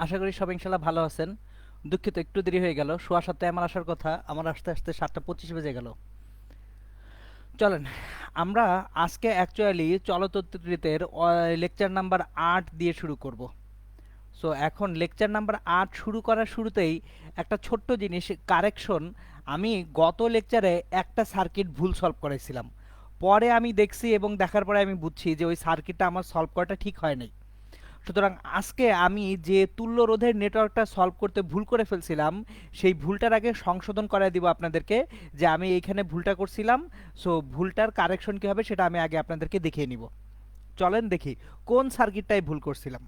আশা করি সবাই ইনশাল্লাহ ভালো আছেন। দুঃখিত একটু দেরি হয়ে গেল, 7:15 আমার আসার কথা, আমার আসতে আসতে 7:25 বেজে গেল। চলেন আমরা আজকে অ্যাকচুয়ালি চলচ্চিত্রের লেকচার নাম্বার 8 দিয়ে শুরু করব। সো এখন লেকচার নাম্বার 8 শুরু করার শুরুতেই একটা ছোট্ট জিনিস কারেকশন। আমি গত লেকচারে একটা সার্কিট ভুল সলভ করেছিলাম, পরে আমি দেখছি এবং দেখার পরে আমি বুঝছি যে ওই সার্কিটটা আমার সলভ করাটা ঠিক হয় নাই। সুতরাং আজকে আমি যে তুল্য রোধের নেটওয়ার্কটা সলভ করতে ভুল করে ফেলছিলাম, সেই ভুলটার আগে সংশোধন করায় দিব আপনাদেরকে, যে আমি এইখানে ভুলটা করছিলাম। সো ভুলটার কারেকশন কী হবে সেটা আমি আগে আপনাদেরকে দেখিয়ে নিব। চলেন দেখি কোন সার্কিটটাই ভুল করছিলাম।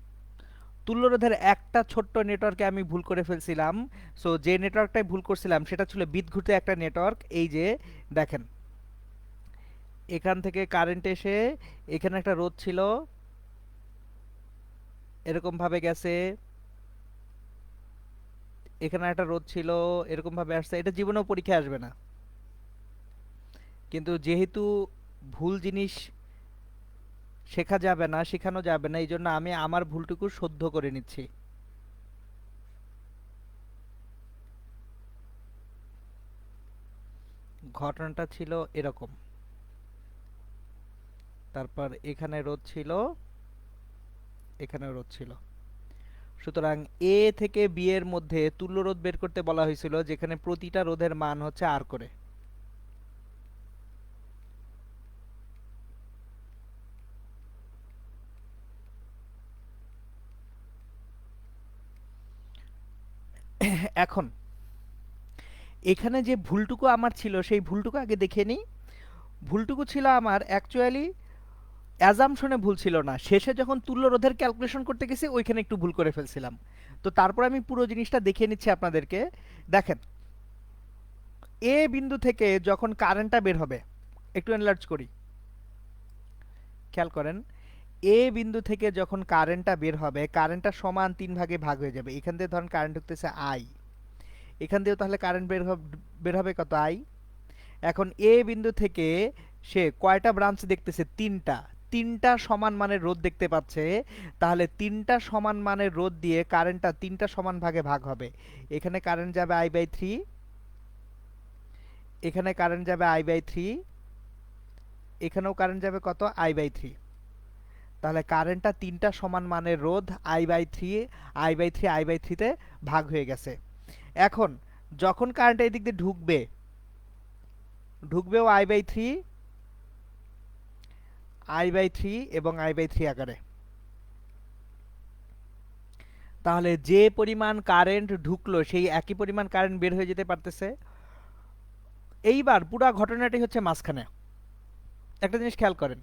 তুল্য রোধের একটা ছোট্ট নেটওয়ার্কে আমি ভুল করে ফেলছিলাম। সো যে নেটওয়ার্কটাই ভুল করছিলাম সেটা ছিল বিদ্যুৎ একটা নেটওয়ার্ক। এই যে দেখেন, এখান থেকে কারেন্ট এসে এখানে একটা রোধ ছিল, এরকম ভাবে গেছে, এখানে একটা রোধ ছিল, এরকম ভাবে আসছে। এটা জীবনেও পরীক্ষায় আসবে না, কিন্তু যেহেতু ভুল জিনিস শেখা যাবে না, শেখানো যাবে না, এই জন্য আমি আমার ভুলটুকু শুদ্ধ করে নিচ্ছি। ঘটনাটা ছিল এরকম, তারপর এখানে রোধ ছিল, এখানে রোধ ছিল। সুতরাং এ থেকে বি এর মধ্যে তুল্য রোধ বের করতে বলা হয়েছিল, যেখানে প্রতিটা রোধের মান হচ্ছে আর করে। এখন এখানে যে ভুলটুকু আমার ছিল সেই ভুলটুকু আগে দেখে নিই। ভুলটুকু ছিল আমার অ্যাকচুয়ালি অ্যাজাম্পশনে ভুল ছিল না, শেষে যখন তুল্য রোধের ক্যালকুলেশন করতে গেছি ওইখানে একটু ভুল করে ফেলছিলাম। তো তারপর আমি পুরো জিনিসটা দেখিয়ে নিচ্ছি আপনাদেরকে। দেখেন, এ বিন্দু থেকে যখন কারেন্টটা বের হবে, একটু এনলার্জ করি, খেয়াল করেন। এ বিন্দু থেকে যখন কারেন্টটা বের হবে, কারেন্টটা সমান 3 ভাগে ভাগ হয়ে যাবে। এখান দিয়ে ধরেন কারেন্ট ঢুকতেছে আই, এখান দিয়েও তাহলে কারেন্ট বের হবে কত, আই। এখন এ বিন্দু থেকে সে কয়টা ব্রাঞ্চ দেখতেছে, তিনটা। তিনটা সমান মানের রোধ দেখতে পাচ্ছে, তাহলে তিনটা সমান মানের রোধ দিয়ে কারেন্টটা তিনটা সমান ভাগে ভাগ হবে। এখানে কারেন্ট যাবে I/3, এখানে কারেন্ট যাবে I/3, এখানেও কারেন্ট যাবে কত, I/3। তাহলে কারেন্টটা তিনটা সমান মানের রোধ I/3 I/3 I/3 তে ভাগ হয়ে গেছে। এখন যখন কারেন্ট এই দিক দিয়ে ঢুকবে, ঢুকবেও I/3 I/3 এবং I/3 আকারে। তাহলে যে পরিমাণ কারেন্ট ঢুকলো সেই একই পরিমাণ কারেন্ট বের হয়ে যেতে পারতেছে। এইবার পুরো ঘটনাটি হচ্ছে মাঝখানে একটা জিনিস খেয়াল করেন।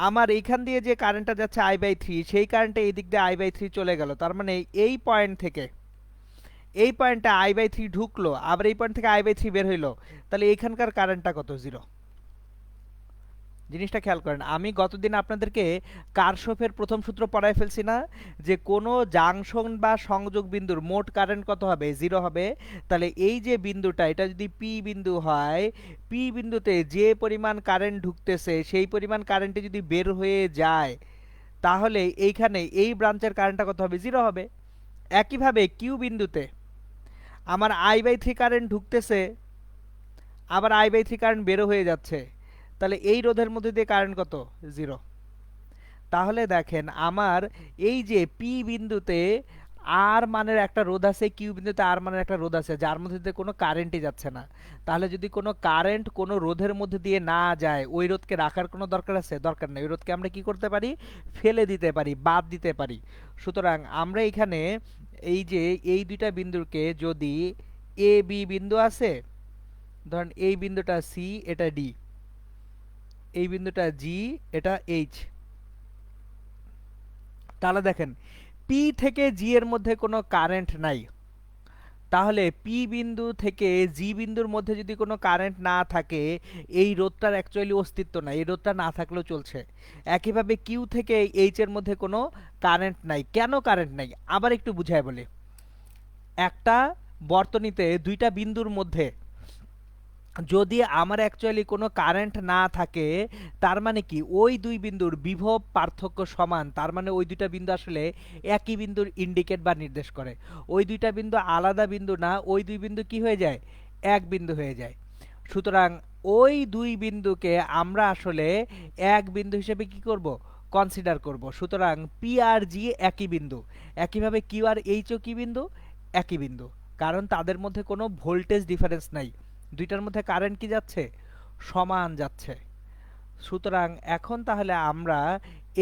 আমার এইখান দিয়ে যে কারেন্টটা যাচ্ছে I/3, সেই কারেন্টটা এই দিক দিয়ে I/3 চলে গেল। তার মানে এই পয়েন্ট থেকে এই পয়েন্টে I/3 ঢুকলো, আবার এই পয়েন্ট থেকে I/3 বের হইলো, তাহলে এইখানকার কারেন্টটা কত, জিরো। জিনিসটা খেয়াল করেন, আমি গতদিন আপনাদেরকে কারশফের প্রথম সূত্র পড়ায় ফেলছি না, যে কোনো জাংশন বা সংযোগ বিন্দুর মোট কারেন্ট কত হবে, জিরো হবে। তাহলে এই যে বিন্দুটা, এটা যদি পি বিন্দু হয়, পি বিন্দুতে যে পরিমাণ কারেন্ট ঢুকতেছে সেই পরিমাণ কারেন্টে যদি বের হয়ে যায়, তাহলে এইখানে এই ব্রাঞ্চের কারেন্টটা কত হবে, জিরো হবে। একইভাবে কিউ বিন্দুতে আমার I/3 কারেন্ট ঢুকতেছে, আবার I/3 কারেন্ট বেরো হয়ে যাচ্ছে, তাহলে এই রোধের মধ্যে দিয়ে কারেন্ট কত, জিরো। তাহলে দেখেন, আমার এই যে পি বিন্দুতে আর মানের একটা রোধ আছে, কিউ বিন্দুতে আর মানের একটা রোধ আছে, যার মধ্যে দিয়ে কোনো কারেন্টই যাচ্ছে না। তাহলে যদি কোনো কারেন্ট কোনো রোধের মধ্যে দিয়ে না যায়, ওই রোধকে রাখার কোনো দরকার আছে, দরকার নেই। ওই রোধকে আমরা কি করতে পারি, ফেলে দিতে পারি, বাদ দিতে পারি। সুতরাং আমরা এখানে এই যে এই দুইটা বিন্দুকে যদি এ বি বিন্দু আছে, ধরেন এই বিন্দুটা সি, এটা ডি, এই বিন্দুটা জি, এটা এইচ। তাহলে দেখেন, পি থেকে জি এর মধ্যে কোনো কারেন্ট নাই, তাহলে পি বিন্দু থেকে জি বিন্দুর মধ্যে যদি কোনো কারেন্ট না থাকে, এই রোধটার অ্যাকচুয়ালি অস্তিত্ব নাই, এই রোধটা না থাকলেও চলছে। একইভাবে কিউ থেকে এইচ এর মধ্যে কোনো কারেন্ট নাই। কেন কারেন্ট নাই আবার একটু বুঝায় বলি। একটা বর্তনীতে দুইটা বিন্দুর মধ্যে যদি আমার অ্যাকচুয়ালি কোনো কারেন্ট না থাকে, তার মানে কি ওই দুই বিন্দুর বিভব পার্থক্য সমান, তার মানে ওই দুইটা বিন্দু আসলে একই বিন্দুর ইন্ডিকেট বা নির্দেশ করে। ওই দুইটা বিন্দু আলাদা বিন্দু না, ওই দুই বিন্দু কি হয়ে যায়, এক বিন্দু হয়ে যায়। সুতরাং ওই দুই বিন্দুকে আমরা আসলে এক বিন্দু হিসেবে কি করব, কনসিডার করব। সুতরাং পি আর জি একই বিন্দু, একইভাবে কিউ আর এইচও কি বিন্দু, একই বিন্দু, কারণ তাদের মধ্যে কোনো ভোল্টেজ ডিফারেন্স নাই, দুইটার মধ্যে কারেন্ট কি যাচ্ছে, সমান যাচ্ছে। সুতরাং এখন তাহলে আমরা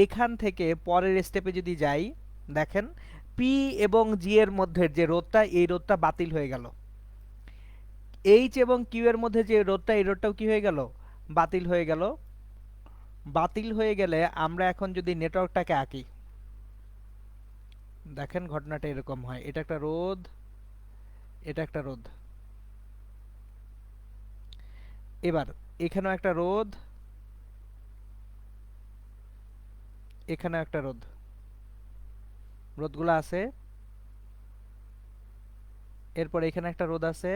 এখান থেকে পরের স্টেপে যদি যাই, দেখেন পি এবং জি এর মধ্যে যে রোধটা, এই রোধটা বাতিল হয়ে গেল। এইচ এবং কিউ এর মধ্যে যে রোধটা, এই রোধটাও কি হয়ে গেল, বাতিল হয়ে গেল। বাতিল হয়ে গেলে আমরা এখন যদি নেটওয়ার্কটাকে আঁকি, দেখেন ঘটনাটা এরকম হয়, এটা একটা রোধ, এটা একটা রোধ, এবার এখানেও একটা রোধ, এখানেও একটা রোধ, রোধগুলো আছে। এরপর এখানে একটা রোধ আছে,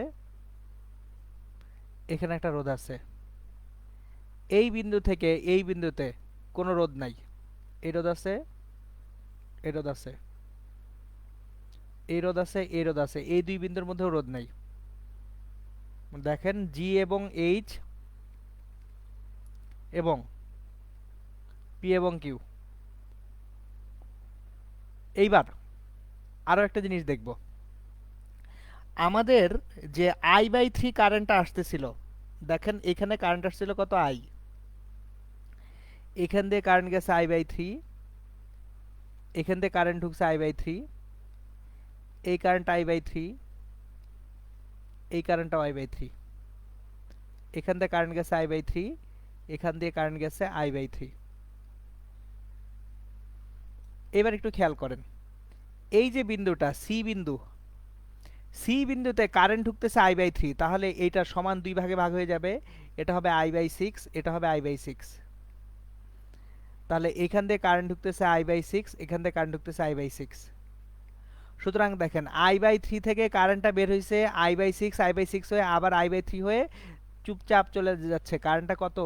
এখানে একটা রোধ আছে। এই বিন্দু থেকে এই বিন্দুতে কোনো রোধ নাই, এই রোধ আছে, এই রোধ আছে, এই রোধ আছে, এই রোধ আছে, এই দুই বিন্দুর মধ্যেও রোধ নাই। দেখেন জি এবং এইচ এবং পি এবং কিউ। এইবার আরো একটা জিনিস দেখব, আমাদের যে আই বাই থ্রি কারেন্টটা আসতেছিল, দেখেন এখানে কারেন্ট আসছিল কত, আই, এখান দিয়ে কারেন্ট গেছে আই বাই থ্রি, এখান দিয়ে কারেন্ট ঢুকছে আই বাই থ্রি, এই কারেন্ট আই বাই থ্রি, এই কারেন্টটাও আই বাই থ্রি, এখান দিয়ে কারেন্ট গেছে আই বাই থ্রি, এখান দিয়ে কারেন্ট গেছে আই বাই থ্রি। এবার একটু খেয়াল করেন, এই যে বিন্দুটা সি বিন্দু, সি বিন্দুতে কারেন্ট ঢুকতেছে আই বাই থ্রি, তাহলে এইটা সমান দুই ভাগে ভাগ হয়ে যাবে, এটা হবে আই বাই সিক্স, এটা হবে আই বাই সিক্স। তাহলে এখান দিয়ে কারেন্ট ঢুকতেছে আই বাই সিক্স, এখান দিয়ে কারেন্ট ঢুকতেছে আই বাই সিক্স। সুতরাং দেখেন আই বাই থ্রি থেকে কারেন্টটা বের হয়েছে I by six, I by six হয়ে আবার আই বাই থ্রি হয়ে চুপচাপ চলে যাচ্ছে, কারেন্টটা কত,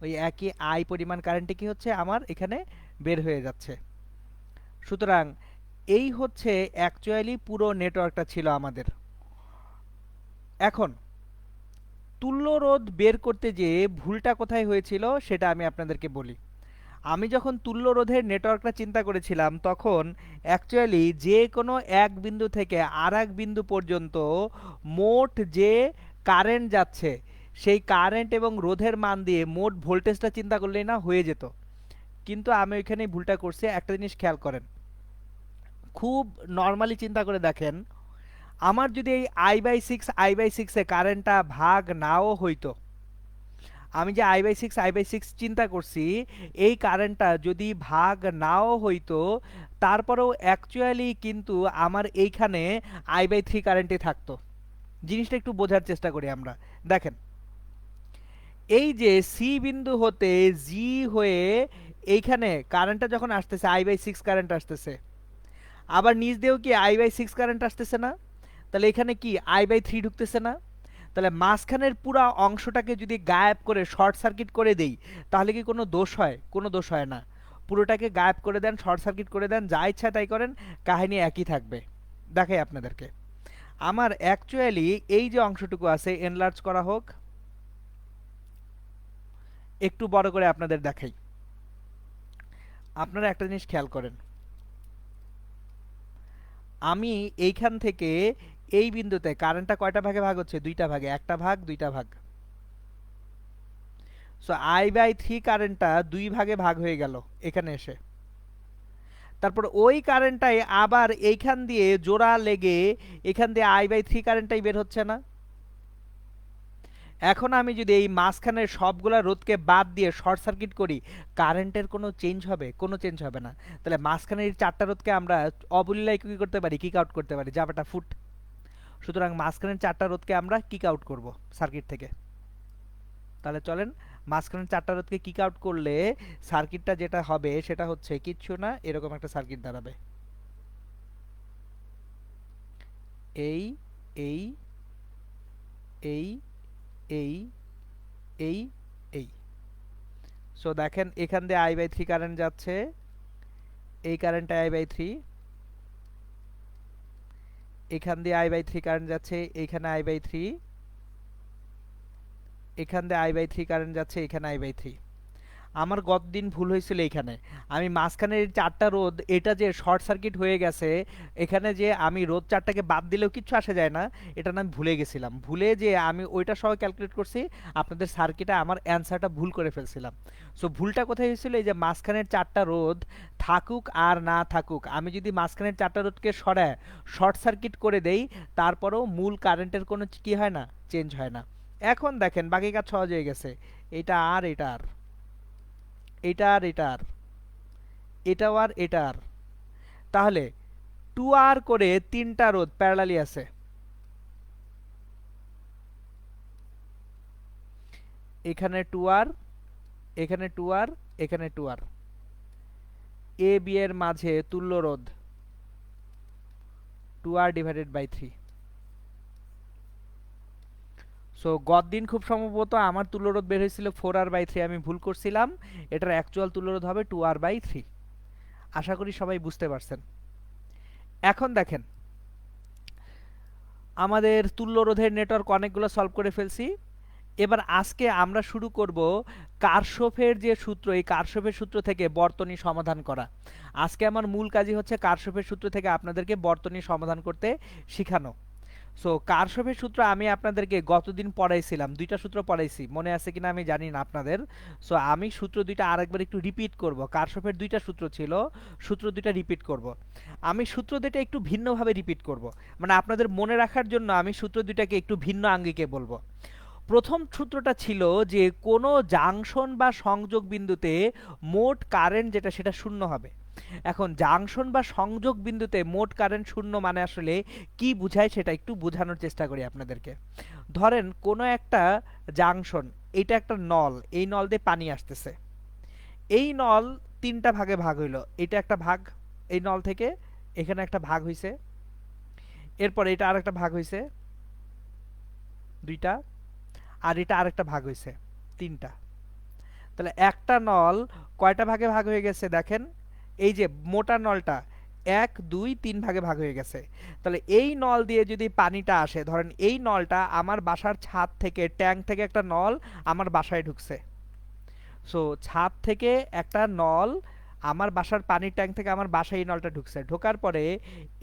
ওই একই আই পরিমাণ কারেন্টে কি হচ্ছে আমার এখানে বের হয়ে যাচ্ছে। সুতরাং এই হচ্ছে অ্যাকচুয়ালি পুরো নেটওয়ার্কটা ছিল আমাদের। এখন তুল্য রোধ বের করতে যেয়ে ভুলটা কোথায় হয়েছিল সেটা আমি আপনাদেরকে বলি। আমি যখন তুল্য রোধের নেটওয়ার্কটা চিন্তা করেছিলাম, তখন অ্যাকচুয়ালি যে কোনো এক বিন্দু থেকে আর এক বিন্দু পর্যন্ত মোট যে কারেন্ট যাচ্ছে, সেই কারেন্ট এবং রোধের মান দিয়ে মোট ভোল্টেজটা চিন্তা করলেই না হয়ে যেত। কিন্তু আমি ওইখানে ভুলটা করছি, একটা জিনিস খেয়াল করেন, খুব নর্মালি চিন্তা করে দেখেন, আমার যদি এই I by six, I by সিক্সে কারেন্টটা ভাগ নাও হইতো, আমি যে I by six, I by six চিন্তা করছি, এই কারেন্টটা যদি ভাগ নাও হইতো, তারপরেও অ্যাকচুয়ালি কিন্তু আমার এইখানে আই বাই থ্রি কারেন্টই থাকতো। জিনিসটা একটু বোঝার চেষ্টা করি আমরা। দেখেন এই যে সি বিন্দু হতে জি হয়ে এইখানে কারেন্টটা যখন আসতেছে আই বাই সিক্স কারেন্ট আসতেছে, আবার নিচ দিয়েও কি আই বাই সিক্স কারেন্ট আসতেছে না, তাহলে এখানে কি আই বাই থ্রি ঢুকতেছে না। তাহলে মাঝখানের পুরা অংশটাকে যদি গায়েব করে শর্ট সার্কিট করে দেই, তাহলে কি কোনো দোষ হয়, কোনো দোষ হয় না। পুরোটাকে গায়েব করে দেন, শর্ট সার্কিট করে দেন, যা ইচ্ছা তাই করেন, কাহিনী একই থাকবে। দেখাই আপনাদেরকে, আমার অ্যাকচুয়ালি এই যে অংশটুকু আছে এনলার্জ করা হোক, একটু বড় করে আপনাদের দেখাই। আপনারা একটা জিনিস খেয়াল করেন, আমি এইখান থেকে এই বিন্দুতে কারেন্টটা কয়টা ভাগে ভাগ হচ্ছে, দুইটা ভাগে, একটা ভাগ দুইটা ভাগ। সো আই বাই থ্রি কারেন্টটা দুই ভাগে ভাগ হয়ে গেল এখানে এসে। তারপর ওই কারেন্টটাই আবার এইখান দিয়ে জোড়া লেগে এখান দিয়ে আই বাই থ্রি কারেন্টটাই বের হচ্ছে না। এখন আমি যদি এই মাঝখানের সবগুলা রোধকে বাদ দিয়ে শর্ট সার্কিট করি, কারেন্টের কোনো চেঞ্জ হবে, কোনো চেঞ্জ হবে না। তাহলে মাঝখানের এই চারটা রোধকে আমরা অবলীলায় কি করতে পারি, কিক আউট করতে পারি, জাবাটা ফুট। সুতরাং মাঝখানের চারটা রোধকে আমরা কিক আউট করব সার্কিট থেকে। তাহলে চলেন, মাঝখানের চারটা রোধকে কিক আউট করলে সার্কিটটা যেটা হবে সেটা হচ্ছে কিচ্ছু না, এরকম একটা সার্কিট দাঁড়াবে। এই এই এই এই এই এই। সো দেখেন এখান দিয়ে I/3 কারেন্ট যাচ্ছে, এই কারেন্টটা I/3, এখান দিয়ে I/3 কারেন্ট যাচ্ছে, এইখানে I/3, এখান দিয়ে I/3 কারেন্ট যাচ্ছে, এখানে I/3। আমার গতদিন ভুল হয়েছিল এইখানে, আমি মাঝখানের এই 4টা রোধ এটা যে শর্ট সার্কিট হয়ে গেছে, এখানে যে আমি রোধ 4টাকে বাদ দিলেও কিচ্ছু আসে যায় না, এটা না আমি ভুলে গেছিলাম, ভুলে যে আমি ওইটা সহ ক্যালকুলেট করছি, আপনাদের সার্কিটে আমার অ্যান্সারটা ভুল করে ফেলছিলাম। সো ভুলটা কোথায় হয়েছিল, এই যে মাঝখানের 4টা রোধ থাকুক আর না থাকুক, আমি যদি মাঝখানের 4টা রোধকে সরায় শর্ট সার্কিট করে দেই, তারপরেও মূল কারেন্টের কোনো কি হয় না, চেঞ্জ হয় না। এখন দেখেন বাকি কাজ সহজ হয়ে গেছে, এটা আর এটা আর, এটা আর এটা আর, এটাও আর এটা আর, তাহলে 2R করে 3টা রোধ প্যারালালি আছে, এখানে 2R, এখানে 2R, এখানে 2R, এ বি এর মাঝে তুল্য রোধ 2R/3। সো গতদিন খুব সম্ভবত আমার তুল্য রোধ বের হয়েছিল 4R/3, আমি ভুল করছিলাম, এটার অ্যাকচুয়াল তুল্য রোধ হবে 2R/3। আশা করি সবাই বুঝতে পারছেন। এখন দেখেন আমাদের তুল্য রোধের নেটওয়ার্ক অনেকগুলো সলভ করে ফেলছি। এবার আজকে আমরা শুরু করব কারশফের যে সূত্র, এই কারশফের সূত্র থেকে বর্তনী সমাধান করা। আজকে আমার মূল কাজই হচ্ছে কারশফের সূত্র থেকে আপনাদেরকে বর্তনী সমাধান করতে শেখানো। সো কারশফের সূত্র আমি আপনাদেরকে গতদিন পড়াইছিলাম, 2টা সূত্র পড়াইছি, মনে আছে কিনা আমি জানি না আপনাদের। সো আমি সূত্র 2টা আরেকবার একটু রিপিট করব, কারশফের 2টা সূত্র ছিল, সূত্র 2টা রিপিট করব। আমি সূত্র 2টা একটু ভিন্নভাবে রিপিট করব, মানে আপনাদের মনে রাখার জন্য আমি সূত্র 2টাকে একটু ভিন্ন আঙ্গিকে বলবো। প্রথম সূত্রটা ছিল যে কোনো জাংশন বা সংযোগ বিন্দুতে মোট কারেন্ট যেটা সেটা শূন্য হবে। এখন জাংশন বা সংযোগ বিন্দুতে মোট কারেন্ট শূন্য মানে আসলে কি বোঝায় সেটা একটু বোঝানোর চেষ্টা করি আপনাদেরকে। ধরেন কোনো একটা জাংশন, এটা একটা নল, এই নল দিয়ে পানি আসতেছে, এই নল 3টা ভাগে ভাগ হইলো, এটা একটা ভাগ, এই নল থেকে এখানে একটা ভাগ হইছে, এরপর এটা আরেকটা ভাগ হইছে 2টা, আর এটা আরেকটা ভাগ হইছে 3টা। তাহলে একটা নল কয়টা ভাগে ভাগ হয়ে গেছে দেখেন, এই যে মোটা নলটা 1 2 3 ভাগে ভাগ হয়ে গেছে। তাহলে এই নল দিয়ে যদি পানিটা আসে, ধরেন এই নলটা আমার বাসার ছাদ থেকে, ট্যাঙ্ক থেকে একটা নল আমার বাসায় ঢুকছে। সো ছাদ থেকে একটা নল আমার বাসার পানির ট্যাঙ্ক থেকে আমার বাসায় এই নলটা ঢুকছে, ঢোকার পরে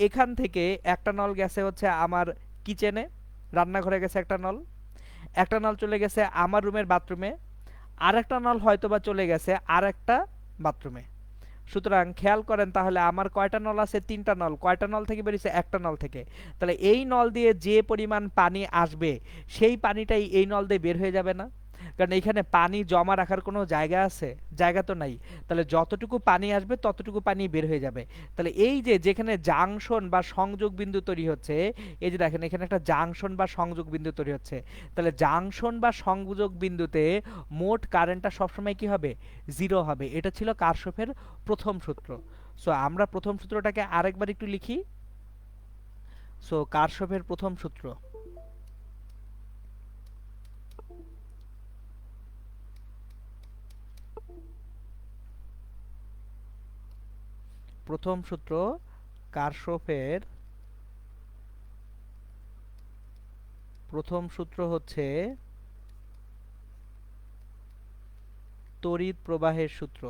এখান থেকে একটা নল গেছে হচ্ছে আমার কিচেনে, রান্নাঘরে গেছে একটা নল, একটা নল চলে গেছে আমার রুমের বাথরুমে, আর একটা নল হয়তোবা চলে গেছে আর একটা বাথরুমে। সুতরাং খেয়াল করেন তাহলে আমার কয়টা নল আছে, 3টা নল, কয়টা নল থেকে বেরিয়েছে, একটা নল থেকে। তাহলে এই নল দিয়ে যে পরিমাণ পানি আসবে সেই পানিটাই এই নল দিয়ে বের হয়ে যাবে না, কারণ এখানে পানি জমা রাখার কোনো জায়গা আছে, জায়গা তো নাই। তাহলে যতটুকু পানি আসবে ততটুকু পানি বের হয়ে যাবে। তাহলে এই যে যেখানে জাংশন বা সংযোগ বিন্দু তৈরি হচ্ছে, এই যে দেখেন এখানে একটা জাংশন বা সংযোগ বিন্দু তৈরি হচ্ছে, তাহলে জাংশন বা সংযোগ বিন্দুতে মোট কারেন্টটা সবসময় কি হবে, 0 হবে। এটা ছিল কারশফের প্রথম সূত্র। সো আমরা প্রথম সূত্রটাকে আরেকবার একটু লিখি। সো কারশফের প্রথম সূত্র, প্রথম সূত্র কারশফের প্রথম সূত্র হচ্ছে তড়িৎ প্রবাহের সূত্র।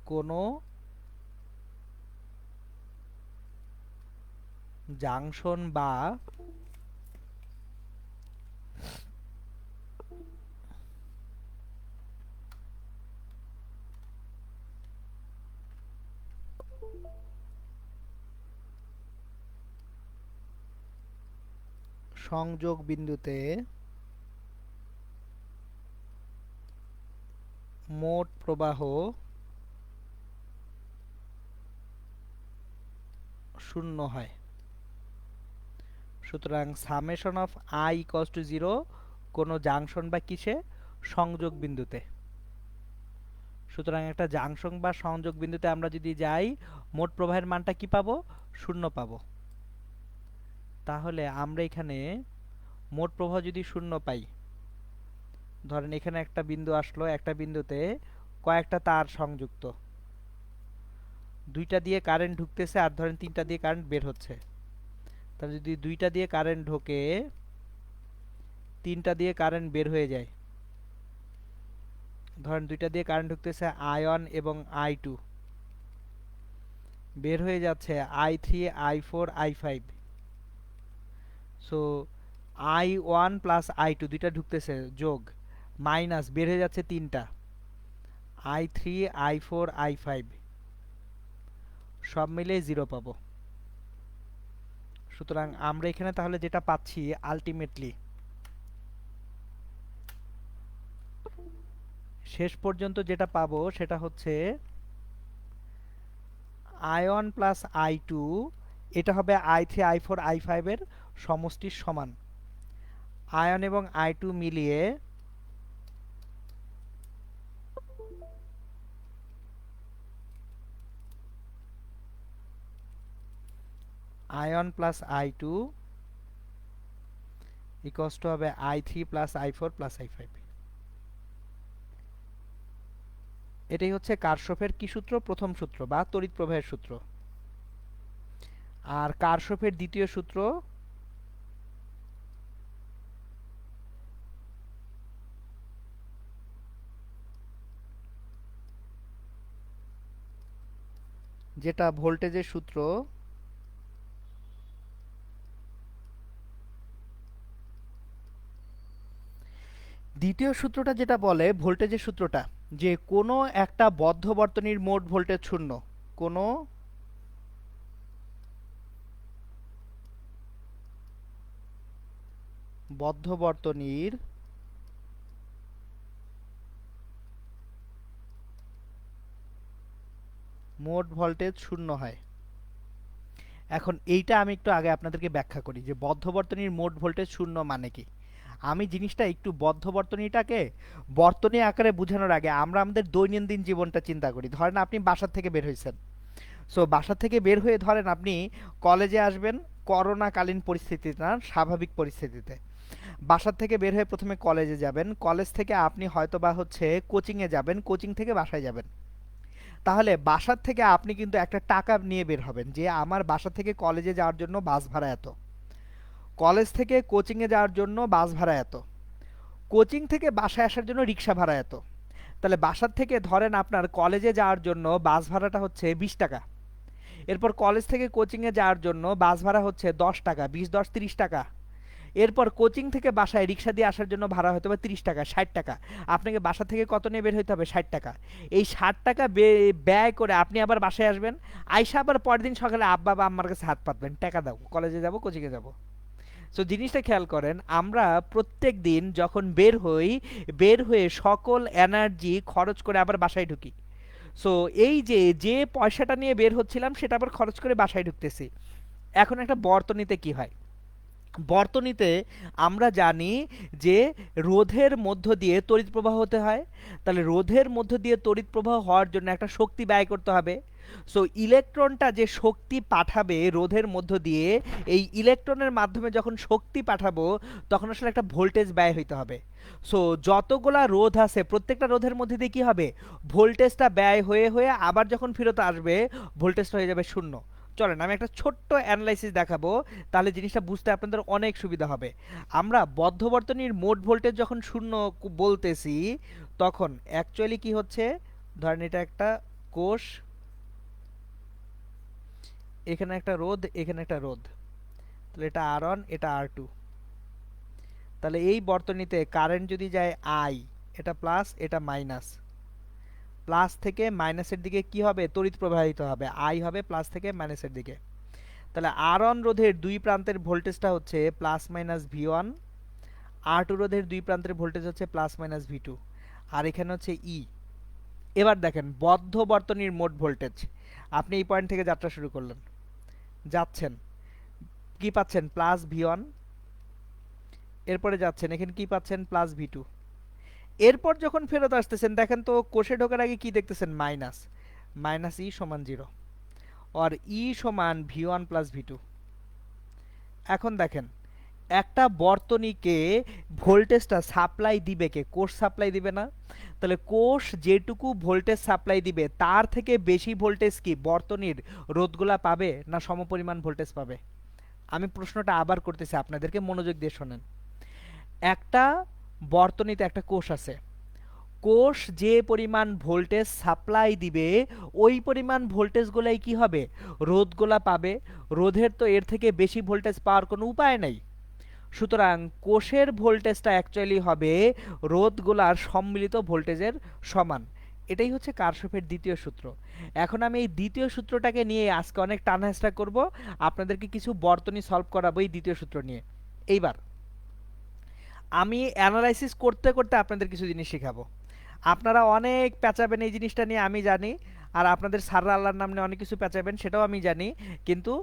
কোনো জাংশন বা সংযোগ বিন্দুতে মোট প্রবাহ শূন্য হয়। সুতরাং summation of I equals to 0 কোনো জাংশন বা কিসে, সংযোগ বিন্দুতে। সুতরাং একটা জাংশন বা সংযোগ বিন্দুতে আমরা যদি যাই মোট প্রবাহের মানটা কি পাবো, শূন্য পাবো। তাহলে আমরা এখানে মোট প্রবাহ যদি শূন্য পাই, ধরেন এখানে একটা বিন্দু আসলো, একটা বিন্দুতে কয়েকটা তার সংযুক্ত, দুইটা দিয়ে কারেন্ট ঢুকতেছে আর ধরেন তিনটা দিয়ে কারেন্ট বের হচ্ছে। তাহলে যদি দুইটা দিয়ে কারেন্ট ঢোকে, তিনটা দিয়ে কারেন্ট বের হয়ে যায়, ধরেন দুইটা দিয়ে কারেন্ট ঢুকতেছে আয়ন এবং I2, বের হয়ে যাচ্ছে I3 I4 I5। So I1 plus I2 দুইটা ঢুকতেছে যোগ, মাইনাস বের হয়ে যাচ্ছে তিনটা I3 I4 I5, সব মিলে 0 পাবো। সুতরাং আমরা এখানে তাহলে যেটা পাচ্ছি আলটিমেটলি শেষ পর্যন্ত যেটা পাবো সেটা হচ্ছে I1 প্লাস I2, এটা হবে I3 I4 I5 এর সমষ্টির সমান। আয়ন এবং I2 মিলিয়ে ion plus I2 equals to হবে I3 plus I4 plus I5। এটাই হচ্ছে কারশফের কি সূত্র? প্রথম সূত্র বা তড়িৎ প্রবাহের সূত্র। আর কারশফের দ্বিতীয় সূত্র যেটা ভোল্টেজের সূত্র, দ্বিতীয় সূত্রটা যেটা বলে ভোল্টেজের সূত্রটা, যে কোনো একটা বদ্ধ বর্তনীর মোট ভোল্টেজ শূন্য, কোনো বদ্ধ বর্তনীর মোট ভোল্টেজ শূন্য হয়। এখন এইটা আমি একটু আগে আপনাদেরকে ব্যাখ্যা করি যে বদ্ধ বর্তনীর মোট ভোল্টেজ শূন্য মানে কি। আমি জিনিসটা একটু বদ্ধ বর্তনীটাকে বর্তনী আকারে বোঝানোর আগে আমরা আমাদের দৈনন্দিন জীবনটা চিন্তা করি। ধরেন আপনি বাসা থেকে বের হয়েছেন, সো বাসা থেকে বের হয়ে ধরেন আপনি কলেজে আসবেন, করোনাকালীন পরিস্থিতিতে না, স্বাভাবিক পরিস্থিতিতে বাসা থেকে বের হয়ে প্রথমে কলেজে যাবেন, কলেজ থেকে আপনি হয়তো বা হচ্ছে কোচিংয়ে যাবেন, কোচিং থেকে বাসায় যাবেন। তাহলে বাসার থেকে আপনি কিন্তু একটা টাকা নিয়ে বের হবেন যে আমার বাসা থেকে কলেজে যাওয়ার জন্য বাস ভাড়া এত, কলেজ থেকে কোচিংয়ে যাওয়ার জন্য বাস ভাড়া এত, কোচিং থেকে বাসায় আসার জন্য রিক্সা ভাড়া এত। তাহলে বাসার থেকে ধরেন আপনার কলেজে যাওয়ার জন্য বাস ভাড়াটা হচ্ছে 20 টাকা, এরপর কলেজ থেকে কোচিংয়ে যাওয়ার জন্য বাস ভাড়া হচ্ছে 10 টাকা, 20 10 30 টাকা, এরপর কোচিং থেকে বাসায় রিক্সা দিয়ে আসার জন্য ভাড়া হতে হবে 30 টাকা, 60 টাকা। আপনাকে বাসা থেকে কত নিয়ে বের হতে হবে? 60 টাকা। এই 60 টাকা ব্যয় করে আপনি আবার বাসায় আসবেন, আইসা আবার পরের দিন সকালে আব্বা বা আম্মার কাছে হাত পাতবেন, টাকা দাও, কলেজে যাব, কোচিংয়ে যাব। সো জিনিসটা খেয়াল করেন, আমরা প্রত্যেক দিন যখন বের হই, বের হয়ে সকল এনার্জি খরচ করে আবার বাসায় ঢুকি। সো এই যে যে পয়সাটা নিয়ে বের হচ্ছিলাম সেটা আবার খরচ করে বাসায় ঢুকতেছি। এখন একটা বর্তনীতে কি হয়? বর্তনীতে আমরা জানি যে রোধের মধ্য দিয়ে তড়িৎ প্রবাহ হতে হয়। তাহলে রোধের মধ্য দিয়ে তড়িৎ প্রবাহ হওয়ার জন্য একটা শক্তি ব্যয় করতে হবে। সো ইলেকট্রনটা যে শক্তি পাঠাবে রোধের মধ্য দিয়ে, এই ইলেকট্রনের মাধ্যমে যখন শক্তি পাঠাবো তখন আসলে একটা ভোল্টেজ ব্যয় হইতে হবে। সো যতগুলা রোধ আছে প্রত্যেকটা রোধের মধ্যে দিয়ে কি হবে? ভোল্টেজটা ব্যয় হয়ে হয়ে আবার যখন ফেরত আসবে ভোল্টেজটা হয়ে যাবে শূন্য। চলেন আমি একটা ছোট্ট অ্যানালাইসিস দেখাবো, তাহলে জিনিসটা বুঝতে আপনাদের অনেক সুবিধা হবে। আমরা বদ্ধ বর্তনীর মোট ভোল্টেজ যখন শূন্য বলতেছি তখন অ্যাকচুয়ালি কি হচ্ছে, ধরেন এটা একটা কোষ, এখানে একটা রোধ, এখানে একটা রোধ, তাহলে এটা R1 এটা R2। তাহলে এই বর্তনীতে কারেন্ট যদি যায় I, এটা প্লাস এটা মাইনাস, প্লাস থেকে মাইনাসের দিকে কি হবে? তড়িৎ প্রবাহিত হবে, I হবে প্লাস থেকে মাইনাসের দিকে। তাহলে R1 রোধের দুই প্রান্তের ভোল্টেজটা হচ্ছে প্লাস মাইনাস V1, R2 রোধের দুই প্রান্তের ভোল্টেজ হচ্ছে প্লাস মাইনাস V2, আর এখানে হচ্ছে E। এবার দেখেন বদ্ধ বর্তনীর মোট ভোল্টেজ, আপনি এই পয়েন্ট থেকে যাত্রা শুরু করলেন, যাচ্ছেন, কি পাচ্ছেন? প্লাস V1, এরপরে যাচ্ছেন, এখানে কি পাচ্ছেন? Plus V2। এরপর যখন ফেরত আসতেছেন দেখেন তো কোষে ঢোকার আগে কি দেখতেছেন? মাইনাস, মাইনাস E সমান 0, আর E সমান V1 প্লাস V2। এখন দেখেন, একটা বর্তনীকে ভোল্টেজটা সাপ্লাই দিবে কে? কোষ সাপ্লাই দিবে না? তাহলে কোষ যেটুকু ভোল্টেজ সাপ্লাই দিবে তার থেকে বেশি ভোল্টেজ কি বর্তনীর রোধগুলা পাবে, না সমপরিমাণ ভোল্টেজ পাবে? আমি প্রশ্নটা আবার করতেছি, আপনাদেরকে মনোযোগ দিয়ে শোনেন। একটা বর্তনীতে একটা কোষ আছে, কোষ যে পরিমাণ ভোল্টেজ সাপ্লাই দিবে ওই পরিমাণ ভোল্টেজগুলাই কি হবে? রোধগুলা পাবে। রোধের তো এর থেকে বেশি ভোল্টেজ পাওয়ার কোনো উপায় নাই। সুতরাং কোষের ভোল্টেজটা অ্যাকচুয়ালি হবে রোধগুলার সম্মিলিত ভোল্টেজের সমান। এটাই হচ্ছে কারশফের দ্বিতীয় সূত্র। এখন আমি এই দ্বিতীয় সূত্রটাকে নিয়ে আজকে অনেক টানাহেঁচড়া করব, আপনাদেরকে কিছু বর্তনী সলভ করাবো এই দ্বিতীয় সূত্র নিয়ে। এইবার আমি অ্যানালাইসিস করতে করতে আপনাদের কিছু জিনিস শেখাবো। আপনারা অনেক পেঁচাবেন এই জিনিসটা নিয়ে আমি জানি, আর আপনাদের সাররা আল্লাহর নাম নিয়ে অনেক কিছু পেঁচাবেন সেটাও আমি জানি, কিন্তু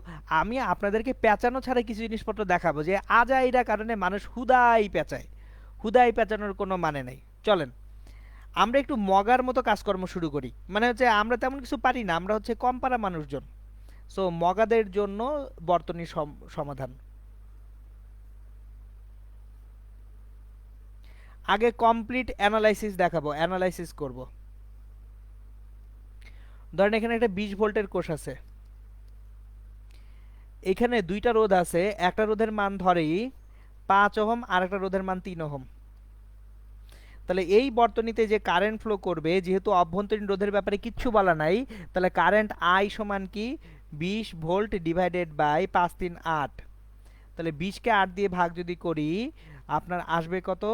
আমি আপনাদেরকে পেঁচানো ছাড়া কিছু জিনিসপত্র দেখাবো যে আজাইরা কারণে মানুষ হুদাই পেঁচায়। হুদাই পেঁচানোর কোনো মানে নেই। চলেন আমরা একটু মগার মতো কাজকর্ম শুরু করি। মানে হচ্ছে আমরা তেমন কিছু পারি না, আমরা হচ্ছে কম পারা মানুষজন। সো মগাদের জন্য বর্তনী সমাধান। আগে কমপ্লিট অ্যানালাইসিস দেখাবো, অ্যানালাইসিস করব। ধরেন এখানে একটা 20 ভোল্টের কোষ আছে, এখানে দুইটা রোধ আছে, একটা রোধের মান ধরেই 5 ওহম আর একটা রোধের মান 3 ওহম। তাহলে এই বর্তনীতে যে কারেন্ট ফ্লো করবে, যেহেতু অভ্যন্তরীণ রোধের ব্যাপারে কিচ্ছু বলা নাই, তাহলে কারেন্ট আই সমান কি 20 ভোল্ট ডিভাইডেড বাই 5 3 8। তাহলে 20 কে 8 দিয়ে ভাগ যদি করি আপনার আসবে কত?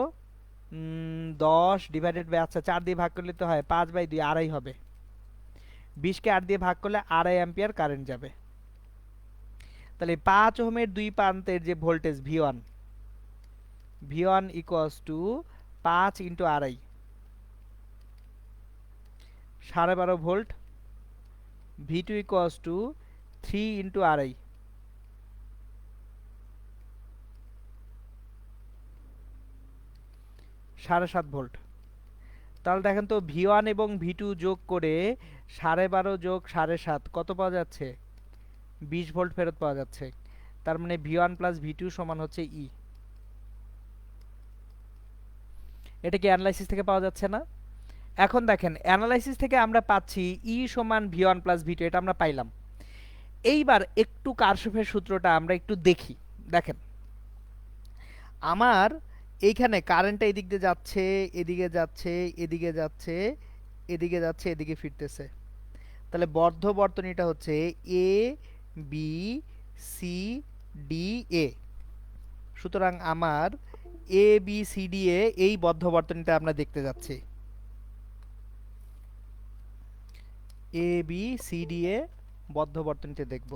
10 ডিভাইডেড বাই, আচ্ছা 4 দিয়ে ভাগ করলে তো হয় 5/2 আড়াই হবে। 20 কে 8 দিয়ে ভাগ করলে আড়াই অ্যাম্পিয়ার কারেন্ট যাবে। তাহলে 5 ওহমের দুই প্রান্তের যে voltage V1 equals to 5 into আড়াই, 12.5 volt. V2 equals to 3 into আড়াই, 7.5 ভোল্ট। তাহলে দেখেন তো V1 এবং V2 যোগ করে 12.5 যোগ 7.5 কত পাওয়া যাচ্ছে? 20 ভোল্ট ফেরত পাওয়া যাচ্ছে। তার মানে V1 প্লাস V2 সমান হচ্ছে E। এটা কি অ্যানালাইসিস থেকে পাওয়া যাচ্ছে না? এখন দেখেন অ্যানালাইসিস থেকে আমরা পাচ্ছি E সমান V1 প্লাস V2, এটা আমরা পাইলাম। এইবার একটু কারশফের সূত্রটা আমরা একটু দেখি। দেখেন আমার এইখানে কারেন্টটা এদিক দিয়ে যাচ্ছে, এদিকে যাচ্ছে, এদিকে যাচ্ছে, এদিকে যাচ্ছে, এদিকে ফিরতেছে। তাহলে বদ্ধ বর্তনীটা হচ্ছে এ বি সি ডি এ। সুতরাং আমার এ বি সি ডি এ এই বদ্ধ বর্তনীটা আমরা দেখতে যাচ্ছি। এ বি সি ডি এ বদ্ধ বর্তনীতে দেখব।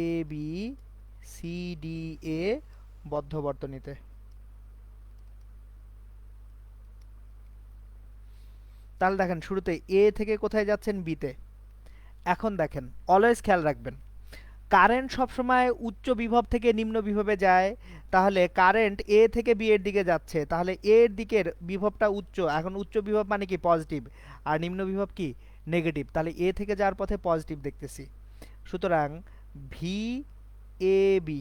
এ বি সি ডি এ বদ্ধ বর্তনীতে। তাহলে দেখেন শুরুতে এ থেকে কোথায় যাচ্ছেন? বিতে। এখন দেখেন অলওয়েজ খেয়াল রাখবেন, কারেন্ট সবসময় উচ্চ বিভব থেকে নিম্ন বিভবে যায়। তাহলে কারেন্ট এ থেকে বি এর দিকে যাচ্ছে, তাহলে এর দিকের বিভবটা উচ্চ। এখন উচ্চ বিভব মানে কি? পজিটিভ। আর নিম্ন বিভব কি? নেগেটিভ। তাহলে এ থেকে যাওয়ার পথে পজিটিভ দেখতেছি। সুতরাং ভি এ বি।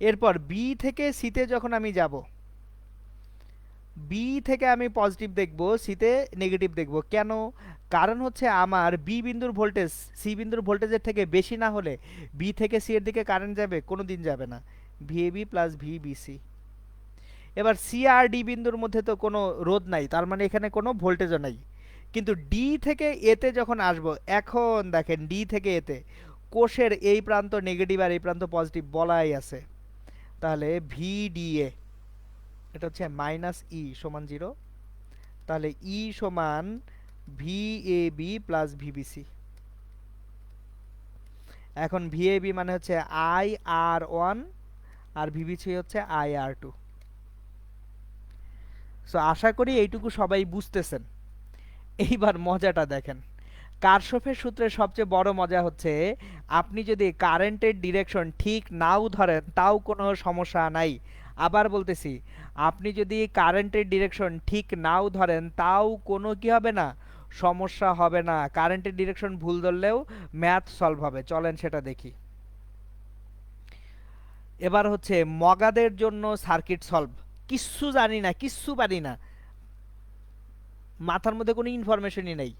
এরপর বি থেকে সিতে যখন আমি যাব, বি থেকে আমি পজিটিভ দেখব, সিতে নেগেটিভ দেখব। কেন? কারণ হচ্ছে আমার বি বিন্দুর ভোল্টেজ সি বিন্দুর ভোল্টেজের থেকে বেশি না হলে বি থেকে সি এর দিকে কারেন্ট যাবে? কোনো দিন যাবে না। VAB plus VBC. এবার সি আর ডি বিন্দুর মধ্যে তো কোনো রোধ নাই, তার মানে এখানে কোনো ভোল্টেজও নাই। কিন্তু ডি থেকে এতে যখন আসব, এখন দেখেন ডি থেকে এতে কোষের এই প্রান্ত নেগেটিভ আর এই প্রান্ত পজিটিভ বলাই আছে। তাহলে ভিডিএ এটা হচ্ছে মাইনাস ই সমান 0। তাহলে ই সমান ভিএবি প্লাস ভিবিসি। এখন ভিএবি মানে হচ্ছে আই আর 1 আর ভিবিসি হচ্ছে আই আর 2। সো আশা করি এইটুকু সবাই বুঝতেছেন। এইবার মজাটা দেখেন, কারশফের সূত্রের সবচেয়ে বড় মজা হচ্ছে আপনি যদি কারেন্টের ডিরেকশন ঠিক নাও ধরেন তাও কোনো সমস্যা নাই। আবার বলতেছি, আপনি যদি কারেন্টের ডিরেকশন ঠিক নাও ধরেন তাও কোনো কি হবে না, সমস্যা হবে না, কারেন্টের ডিরেকশন ভুল ধরলেও ম্যাথ সলভ হবে। চলেন সেটা দেখি। এবার হচ্ছে মগাদের জন্য সার্কিট সলভ। কিচ্ছু জানি না, কিচ্ছু পারি না, মাথার মধ্যে কোনো ইনফরমেশনই নেই,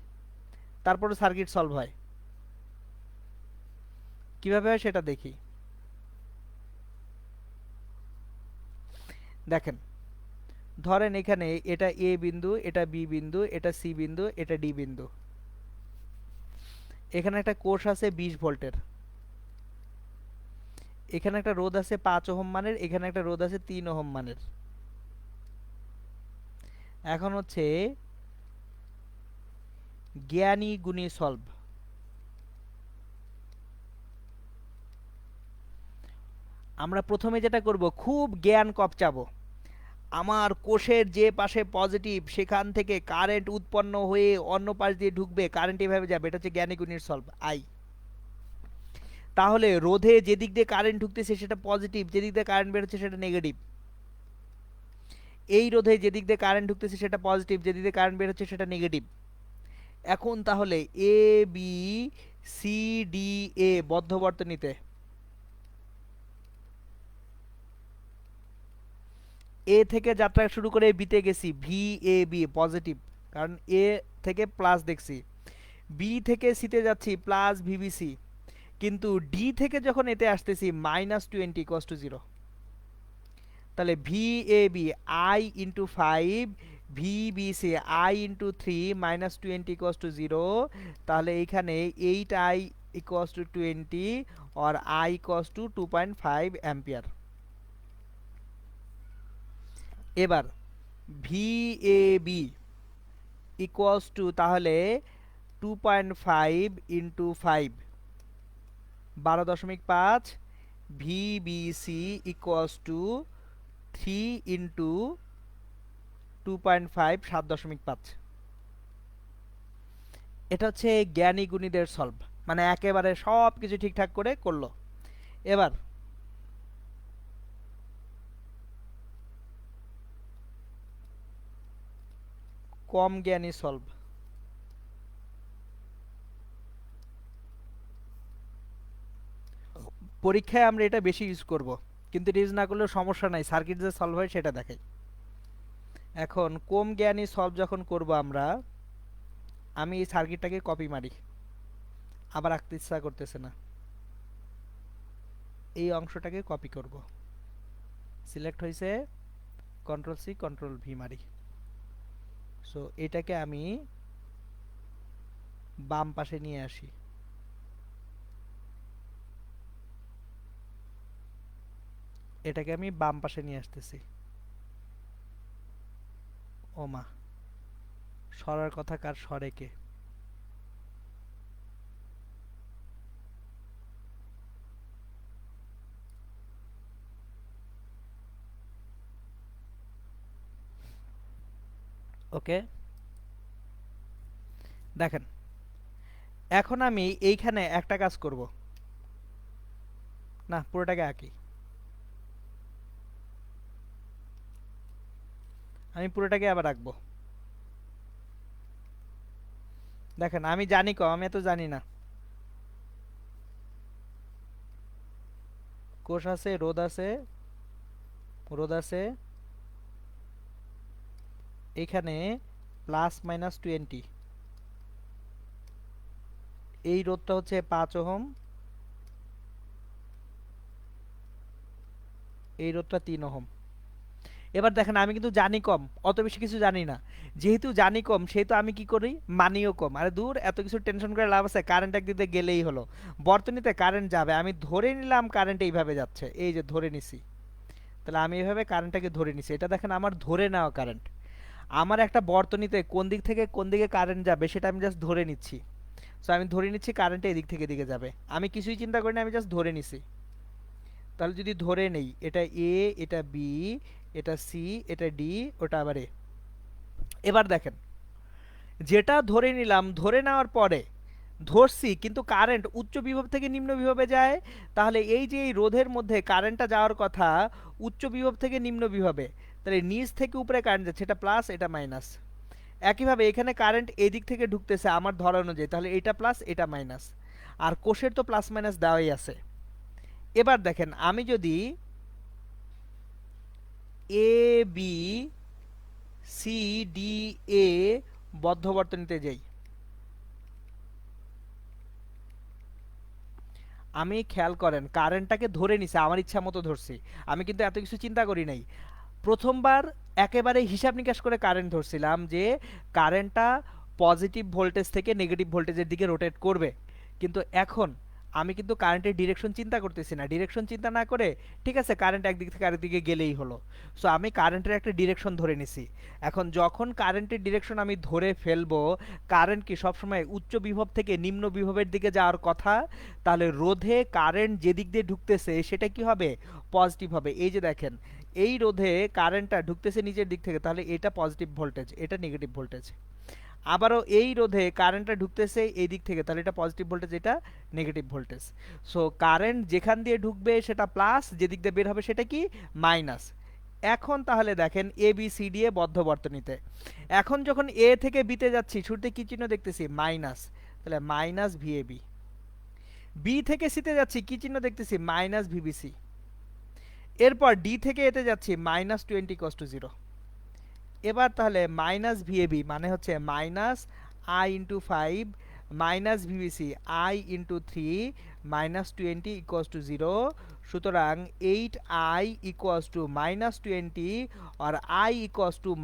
তারপরে সার্কিট সলভ হয়। কিভাবে হয় সেটা দেখি। দেখেন, ধরেন এখানে এটা এ বিন্দু, এটা বি বিন্দু, এটা সি বিন্দু, এটা ডি বিন্দু। এখানে একটা কোষ আছে 20 ভোল্টের, এখানে একটা রোধ আছে 5 ওহম মানের, এখানে একটা রোধ আছে 3 ওহম মানের। এখন হচ্ছে জ্ঞানী গুণী সলভ। আমরা প্রথমে যেটা করব, খুব জ্ঞান কপচাবো। আমার কোষের যে পাশে পজিটিভ সেখান থেকে কারেন্ট উৎপন্ন হয়ে অন্য পাশ দিয়ে ঢুকবে, কারেন্ট এভাবে যাবে, এটা হচ্ছে জ্ঞানী গুণীর সলভ আই। তাহলে রোধে যেদিক দিয়ে কারেন্ট ঢুকতেছে সেটা পজিটিভ, যেদিক দিয়ে কারেন্ট বের হচ্ছে সেটা নেগেটিভ। এই রোধে যেদিক দিয়ে কারেন্ট ঢুকতেছে সেটা পজিটিভ, যেদিক দিয়ে কারেন্ট বের হচ্ছে সেটা নেগেটিভ। এখন তাহলে এ বি সি ডি এ বদ্ধ বর্তনীতে এ থেকে যাত্রা শুরু করে বিতে গেছি, ভি এ বি পজিটিভ, কারণ এ থেকে প্লাস দেখছি। বি থেকে সিতে যাচ্ছি প্লাস ভিবিসি, কিন্তু ডি থেকে যখন এতে আসতেছি -20 ইকুয়ালস টু 0। তাহলে V A B I into 5, VBC I into 3, -20 equals to 0। তাহলে এইখানে 8i ইকুয়ালস টু 20 और i ইকুয়ালস টু 2.5 অ্যাম্পিয়ার। এবার V A B equals to তাহলে 2.5 into 5 12.5, VBC equals to 3 into 2.5 7.5। এটা হচ্ছে জ্ঞানী গুণীদের সলভ, মানে একেবারে সব কিছু ঠিকঠাক করে করলো। এবার কম জ্ঞানী সলভ। পরীক্ষায় আমরা এটা বেশি ইউজ করব, কিন্তু এটা ইউজ না করলেও সমস্যা নাই, সার্কিট যে সলভ হয় সেটা দেখাই। এখন কম জ্ঞানী সলভ যখন করব আমরা, আমি এই সার্কিটটাকে কপি মারি, আবার আঁকতে ইচ্ছা করতেছে না, এই অংশটাকে কপি করব। সিলেক্ট হয়েছে, কন্ট্রোল সি কন্ট্রোল ভি মারি। সো এটাকে আমি বাম পাশে নিয়ে আসি। এটাকে আমি বাম পাশে নিয়ে আসতেছি। ওমা, সরার কথা কার, সরে কে? ওকে, দেখেন এখন আমি এইখানে একটা কাজ করব, না পুরোটাকে আঁকি, আমি পুরোটাকে আবার আঁকবো। দেখেন আমি জানি কম, আমি এত জানি না। কোষ আছে, রোধ আছে, রোধ আছে এখানে +-20। এই রোধটা হচ্ছে 5 ওহম, এই রোধটা 3 ওহম। এবার দেখেন আমি কিন্তু জানি কম, অত বেশি কিছু জানি না। যেহেতু জানি কম সেহেতু আমি কি করি, মানিও কম। আরে দূর, এত কিছু টেনশন করে লাভ আছে, কারেন্ট একদিক দিয়ে গেলেই হলো। বর্তনীতে কারেন্ট যাবে, আমি ধরে নিলাম কারেন্ট এইভাবে যাচ্ছে, এই যে ধরে নিছি। তাহলে আমি এইভাবে কারেন্টটাকে ধরে নিছি, এটা দেখেন আমার ধরে নেওয়া কারেন্ট। আমার একটা বর্তনীতে কোন দিক থেকে কোন দিকে কারেন্ট যাবে সেটা আমি জাস্ট ধরে নিচ্ছি। সো আমি ধরে নিচ্ছি কারেন্টটা এদিক থেকে এদিকে যাবে, আমি কিছুই চিন্তা করি না, আমি জাস্ট ধরে নিছি। তাহলে যদি ধরে নেই এটা এ, এটা বি, এটা সি, এটা ডি, ওটা আবার এ। এবার দেখেন, যেটা ধরে নিলাম, ধরে নেওয়ার পরে ধরছি কিন্তু কারেন্ট উচ্চ বিভব থেকে নিম্ন বিভবে যায়। তাহলে এই যে এই রোধের মধ্যে কারেন্টটা যাওয়ার কথা উচ্চ বিভব থেকে নিম্ন বিভবে, তাহলে নিচ থেকে উপরে কারেন্ট যাচ্ছে, এটা প্লাস এটা মাইনাস। একইভাবে এখানে কারেন্ট এই দিক থেকে ঢুকতেছে আমার ধরা অনুযায়ী, তাহলে এটা প্লাস এটা মাইনাস, আর কোষের তো প্লাস মাইনাস দেওয়াই আছে। এবার দেখেন আমি যদি এ বি সি ডি এ বদ্ধ বর্তনীতে যাই, আমি খেয়াল করেন কারেন্টটাকে ধরে নিছে, আমার ইচ্ছা মতো ধরছি, আমি কিন্তু এত কিছু চিন্তা করি নাই। প্রথমবার একেবারে হিসাব নিকাশ করে কারেন্ট ধরছিলাম যে কারেন্টটা পজিটিভ ভোল্টেজ থেকে নেগেটিভ ভোল্টেজের দিকে রোটেট করবে, কিন্তু এখন আমি কিন্তু কারেন্টের ডিরেকশন চিন্তা করতেছি না। ডিরেকশন চিন্তা না করে ঠিক আছে কারেন্ট একদিক থেকে আরেকদিকে গেলেই হলো, সো আমি কারেন্টের একটা ডিরেকশন ধরে নিছি। এখন যখন কারেন্টের ডিরেকশন আমি ধরে ফেলবো, কারেন্ট কি সবসময় উচ্চ বিভব থেকে নিম্ন বিভবের দিকে যাওয়ার কথা, তাহলে রোধে কারেন্ট যেদিক দিয়ে ঢুকতেছে সেটা কি হবে, পজিটিভ হবে। এই যে দেখেন এই রোধে কারেন্টটা ঢুকতেছে নিচের দিক থেকে, তাহলে এটা পজিটিভ ভোল্টেজ, এটা নেগেটিভ ভোল্টেজ। আবারও এই রোধে কারেন্টটা ঢুকতেছে এই দিক থেকে, তাহলে এটা পজিটিভ ভোল্টেজ, এটা নেগেটিভ ভোল্টেজ। সো কারেন্ট যেখান দিয়ে ঢুকবে সেটা প্লাস, যেদিক দিয়ে বের হবে সেটা কি মাইনাস। এখন তাহলে দেখেন এ বি সি ডি এ বদ্ধ বর্তনীতে, এখন যখন এ থেকে বিতে যাচ্ছি শুরুতে কি চিহ্ন দেখতেছি মাইনাস, তাহলে মাইনাস ভিএবি। বি থেকে সিতে যাচ্ছি কি চিহ্ন দেখতেছি মাইনাস ভিবিসি। এরপর ডি থেকে এতে যাচ্ছি মাইনাস 20 = 0। এবার তাহলে মাইনাস ভিএবি মানে হচ্ছে minus I into 5 minus VBC I into 3 minus 20 = 0। সুতরাং 8I মাইনাস 20 আর I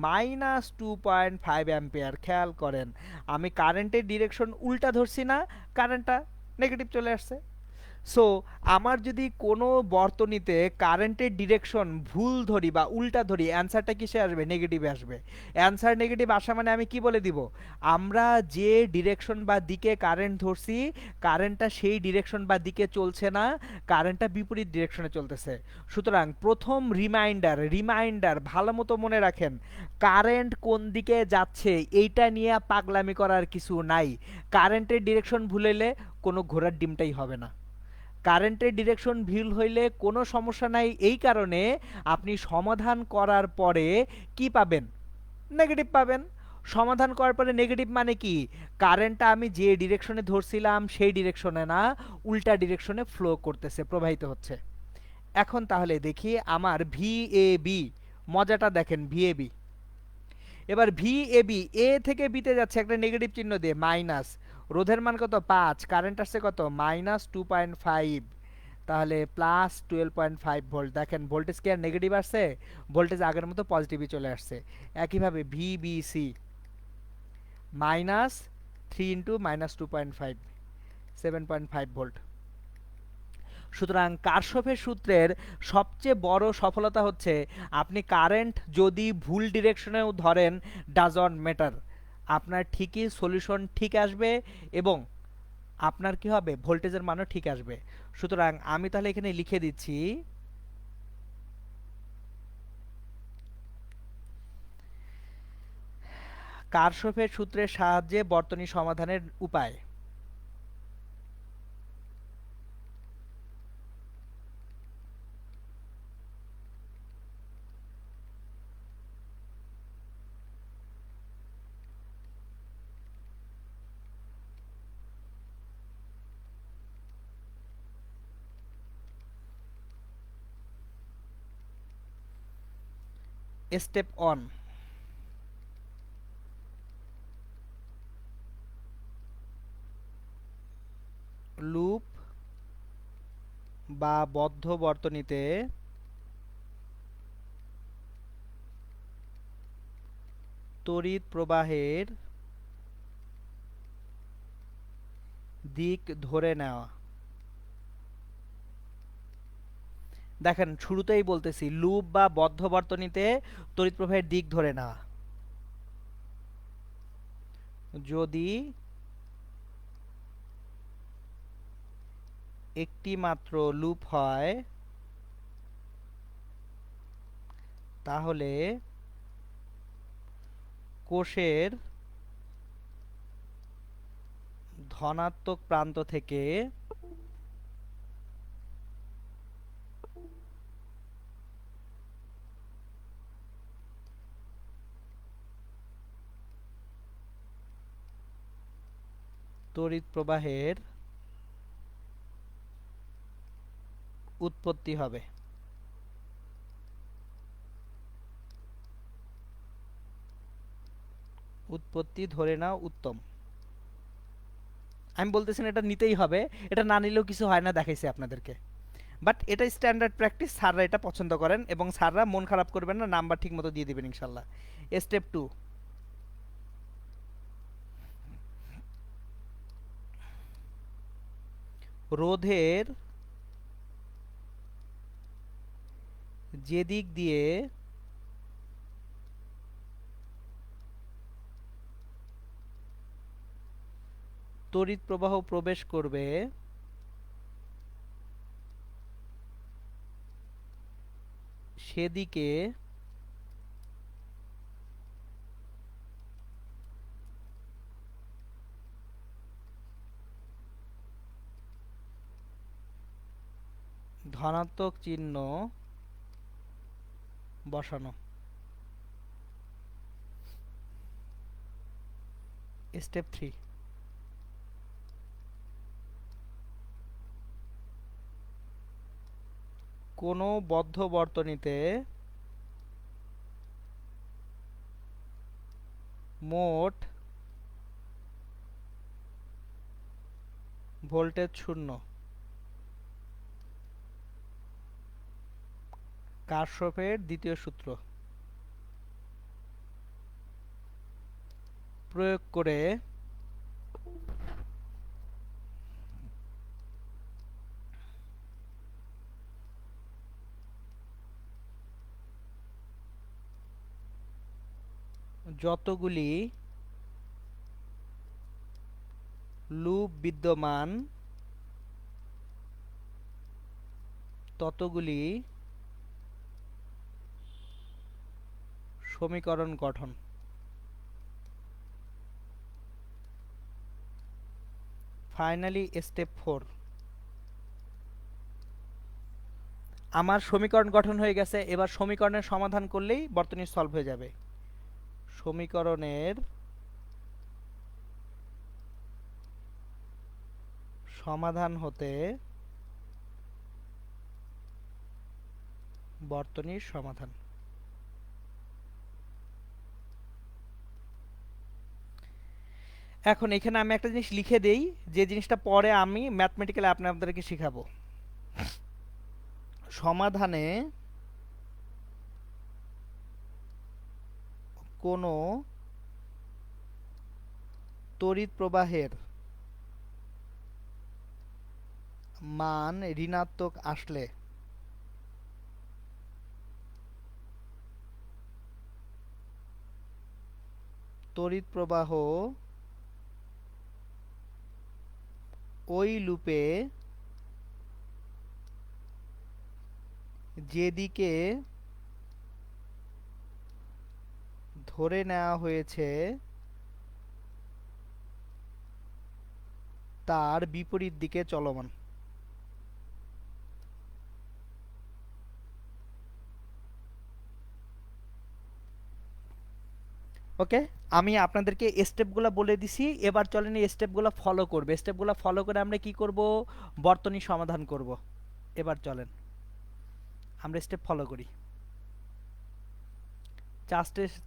মাইনাস 2.5 অ্যাম্পিয়ার। খেয়াল করেন আমি কারেন্টের ডিরেকশন উল্টা ধরছি না, কারেন্টটা নেগেটিভ চলে আসছে। সো আমার যদি কোনো বর্তনীতে কারেন্টের ডিরেকশন ভুল ধরি বা উল্টা ধরি, অ্যান্সারটা কিসে আসবে, নেগেটিভে আসবে। অ্যান্সার নেগেটিভ আসা মানে আমি কি বলে দিব, আমরা যে ডিরেকশন বা দিকে কারেন্ট ধরছি কারেন্টটা সেই ডিরেকশন বা দিকে চলছে না, কারেন্টটা বিপরীত ডিরেকশনে চলতেছে। সুতরাং প্রথম রিমাইন্ডার ভালো মতো মনে রাখেন, কারেন্ট কোন দিকে যাচ্ছে এইটা নিয়ে পাগলামি করার কিছু নাই। কারেন্টের ডিরেকশন ভুলেলে কোনো ঘোড়ার ডিমটাই হবে না। কারেন্টের ডিরেকশন ভুল হইলে কোনো সমস্যা নাই, এই কারণে আপনি সমাধান করার পরে কি পাবেন, নেগেটিভ পাবেন। সমাধান করার পরে নেগেটিভ মানে কি, কারেন্টটা আমি যে ডিরেকশনে ধরছিলাম সেই ডিরেকশনে না, উল্টা ডিরেকশনে ফ্লো করতেছে, প্রবাহিত হচ্ছে। এখন তাহলে দেখি আমার ভিএবি, মজাটা দেখেন ভিএবি। এবার ভিএবি এ থেকে বিতে যাচ্ছে একটা নেগেটিভ চিহ্ন দিয়ে মাইনাস, রোধের মান কত 5, কারেন্ট আসছে কত মাইনাস 2.5, তাহলে প্লাস 12.5 ভোল্ট। দেখেন ভোল্টেজ কি আর নেগেটিভ আসছে, ভোল্টেজ আগের মতো পজিটিভই চলে আসছে। একইভাবে VBC minus 3 into minus 2.5 7.5 volt. সুতরাং কারশফের সূত্রের সবচেয়ে বড় সফলতা হচ্ছে আপনি কারেন্ট যদি ভুল ডিরেকশনেও ধরেন ডাজন্ট ম্যাটার, আপনার ঠিকই সলিউশন ঠিক আসবে এবং আপনার কি হবে ভোল্টেজের মানও ঠিক আসবে। সুতরাং আমি তাহলে এখানে লিখে দিচ্ছি কারশফের সূত্রের সাহায্যে বর্তনী সমাধানের উপায়। স্টেপ 1, লুপ বা বদ্ধ বর্তনীতে তড়িৎ প্রবাহের দিক ধরে নেওয়া। দেখেন শুরুতেই বলতেছি লুপ বা বদ্ধ বর্তনীতে তড়িৎ প্রবাহের দিক ধরে নেওয়া। যদি একটি মাত্র লুপ হয় তাহলে কোষের ধনাত্মক প্রান্ত থেকে তড়িৎ প্রবাহের উৎপত্তি হবে। উৎপত্তি ধরে নাও উত্তম। আমি বলতেছি না এটা নিতেই হবে, এটা না নিলেও কিছু হয় না, দেখাইছি আপনাদেরকে। বাট এটা স্ট্যান্ডার্ড প্র্যাকটিস, স্যাররা এটা পছন্দ করেন এবং স্যাররা মন খারাপ করবেন না, নাম্বার ঠিক মতো দিয়ে দিবেন ইনশাল্লাহ। স্টেপ 2, রোধের যে দিক দিয়ে তড়িৎ প্রবাহ প্রবেশ করবে সেদিকে ধনাত্মক চিহ্ন বসানো। স্টেপ 3, কোনো বদ্ধ বর্তনীতে মোট ভোল্টেজ শূন্য। কারশফের দ্বিতীয় সূত্র প্রয়োগ করে যতগুলি লুপ বিদ্যমান ততগুলি সমীকরণ গঠন। ফাইনালি স্টেপ 4, আমার সমীকরণ গঠন হয়ে গেছে, এবার সমীকরণের সমাধান করলেই বর্তনী সলভ হয়ে যাবে। সমীকরণের সমাধান হতে বর্তনীর সমাধান। এখন এখানে আমি একটা জিনিস লিখে দেই, যে জিনিসটা পরে আমি ম্যাথমেটিক্যালি আপনাদেরকে শিখাবো। সমাধানে কোনো তড়িৎ প্রবাহের মান ঋণাত্মক আসলে তড়িৎ প্রবাহ ওই লুপে যেদিকে ধরে নেওয়া হয়েছে তার বিপরীত দিকে চলমান। ওকে, আমি আপনাদেরকে স্টেপগুলো বলে দিছি, এবার চলেন এই স্টেপগুলো ফলো করবে। স্টেপগুলো ফলো করে আমরা কি করব, বর্তনী সমাধান করব। এবার চলেন আমরা স্টেপ ফলো করি।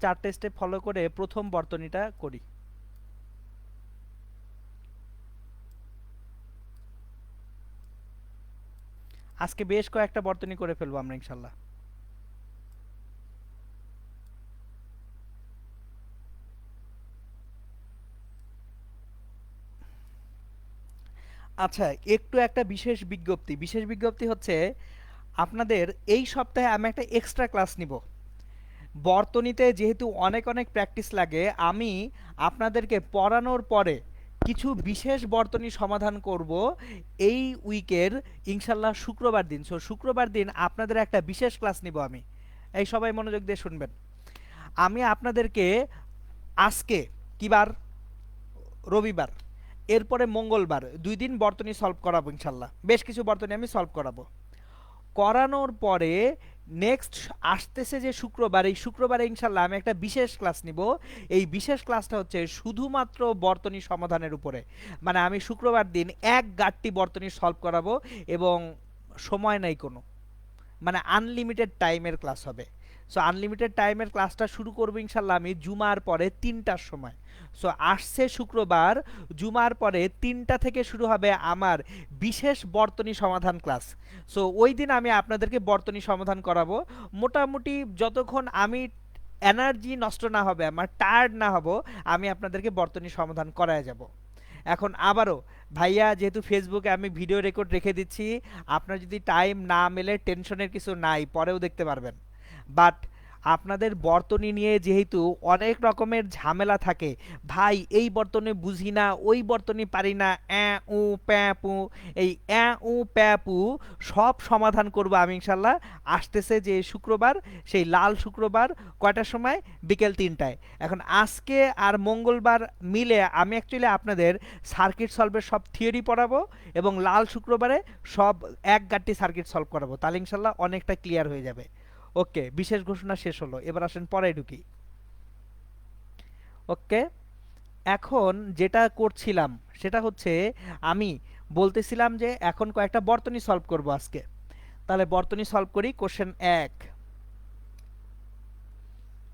চারটে স্টেপ ফলো করে প্রথম বর্তনীটা করি। আজকে বেশ কয়েকটা বর্তনী করে ফেলবো আমরা ইনশাল্লাহ। আচ্ছা, একটু একটা বিশেষ বিজ্ঞপ্তি হচ্ছে, আপনাদের এই সপ্তাহে আমি একটা এক্সট্রা ক্লাস নিব। বর্তনীতে যেহেতু অনেক অনেক প্র্যাকটিস লাগে, আমি আপনাদেরকে পড়ানোর পরে কিছু বিশেষ বর্তনী সমাধান করব এই উইকের ইনশাল্লাহ শুক্রবার দিন। সো শুক্রবার দিন আপনাদের একটা বিশেষ ক্লাস নিব আমি। এই সবাই মনোযোগ দিয়ে শুনবেন। আমি আপনাদেরকে আজকে কি বার, রবিবার, এরপরে মঙ্গলবার 2 দিন বর্তনী সলভ করাবো ইনশাল্লাহ। বেশ কিছু বর্তনী আমি সলভ করাবো। করানোর পরে নেক্সট আসতেছে যে শুক্রবার, এই শুক্রবারে ইনশাল্লাহ আমি একটা বিশেষ ক্লাস নিব। এই বিশেষ ক্লাসটা হচ্ছে শুধুমাত্র বর্তনী সমাধানের উপরে। মানে আমি শুক্রবার দিন এক গাঁটটি বর্তনী সলভ করাবো, এবং সময় নাই কোনো, মানে আনলিমিটেড টাইমের ক্লাস হবে। সো আনলিমিটেড টাইমের ক্লাসটা শুরু করবো ইনশাল্লাহ আমি জুমার পরে 3টার সময়। সো আসছে শুক্রবার জুমার পরে 3টা থেকে শুরু হবে আমার বিশেষ বর্তনী সমাধান ক্লাস। সো ওই দিন আমি আপনাদেরকে বর্তনী সমাধান করাবো। মোটামুটি যতক্ষণ আমি এনার্জি নষ্ট না হবে, আমার টায়ার্ড না হব, আমি আপনাদেরকে বর্তনী সমাধান করায় যাব। এখন আবারও ভাইয়া, যেহেতু ফেসবুকে আমি ভিডিও রেকর্ড রেখে দিচ্ছি, আপনার যদি টাইম না মেলে টেনশনের কিছু নাই, পরেও দেখতে পারবেন। বাট আপনাদের বর্তনী নিয়ে যেহেতু অনেক রকমের ঝামেলা থাকে, ভাই এই বর্তনে বুঝি না, ওই বর্তনী পারি না, উ প্যাপু, এই উ প্যাপু সব সমাধান করব আমি ইনশাল্লাহ। আসতেছে যে শুক্রবার, সেই লাল শুক্রবার, কয়টার সময়? বিকেল 3টায়। এখন আজকে আর মঙ্গলবার মিলে আমি অ্যাকচুয়ালি আপনাদের সার্কিট সলভের সব থিওরি পড়াবো, এবং লাল শুক্রবারে সব এক গাঁটটি সার্কিট সলভ করাবো। তাহলে ইনশাল্লাহ অনেকটা ক্লিয়ার হয়ে যাবে। ওকে, বিশেষ ঘোষণা শেষ হলো, এবার আসেন পরে ঢুকি। ওকে, এখন যেটা করছিলাম সেটা হচ্ছে আমি বলতেছিলাম যে এখন কয়েকটা বর্তনী সলভ করব আজকে। তাহলে বর্তনী সলভ করি। Question 1,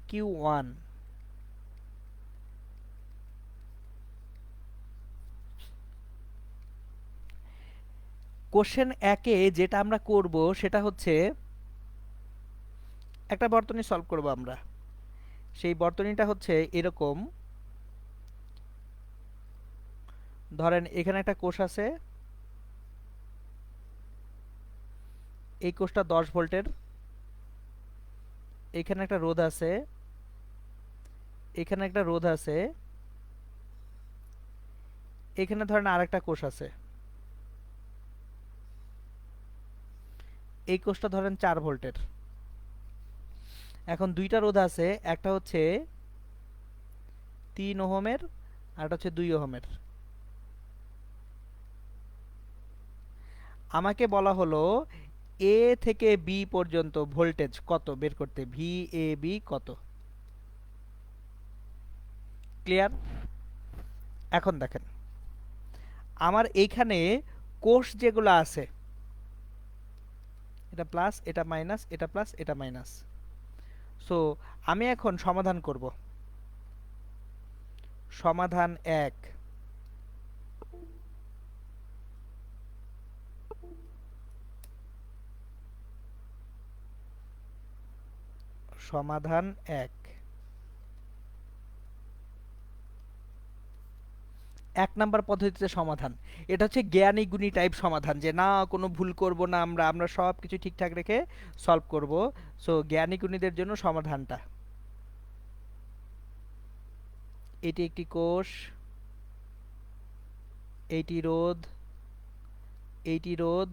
Q1। কোশ্চেন 1-এ যেটা আমরা করব সেটা হচ্ছে একটা বর্তনী সলভ করব আমরা। সেই বর্তনীটা হচ্ছে এরকম, ধরেন এখানে একটা কোষ আছে, এই কোষটা 10 ভোল্টের, এখানে একটা রোধ আছে, এখানে একটা রোধ আছে, এখানে ধরেন আরেকটা কোষ আছে, এই কোষটা ধরেন 4 ভোল্টের। এখন দুইটা রোধ আছে, একটা হচ্ছে 3 ওহমের আর একটা হচ্ছে 2 ওহমের। আমাকে বলা হলো এ থেকে বি পর্যন্ত ভোল্টেজ কত বের করতে, ভি এ বি কত। ক্লিয়ার? এখন দেখেন আমার এইখানে কোষ যেগুলো আছে, এটা প্লাস, এটা মাইনাস, এটা প্লাস, এটা মাইনাস। সো আমি এখন সমাধান করব। সমাধান 1, সমাধান 1। 1 নাম্বার পদ্ধতিতে সমাধান। এটা হচ্ছে জ্ঞানী গুণী টাইপ সমাধান, যে না কোনো ভুল করব না, আমরা আমরা সব কিছু ঠিকঠাক রেখে সলভ করব। সো জ্ঞানী গুণীদের জন্য সমাধানটা, এটি একটি কোষ, এইটি রোধ, এইটি রোধ,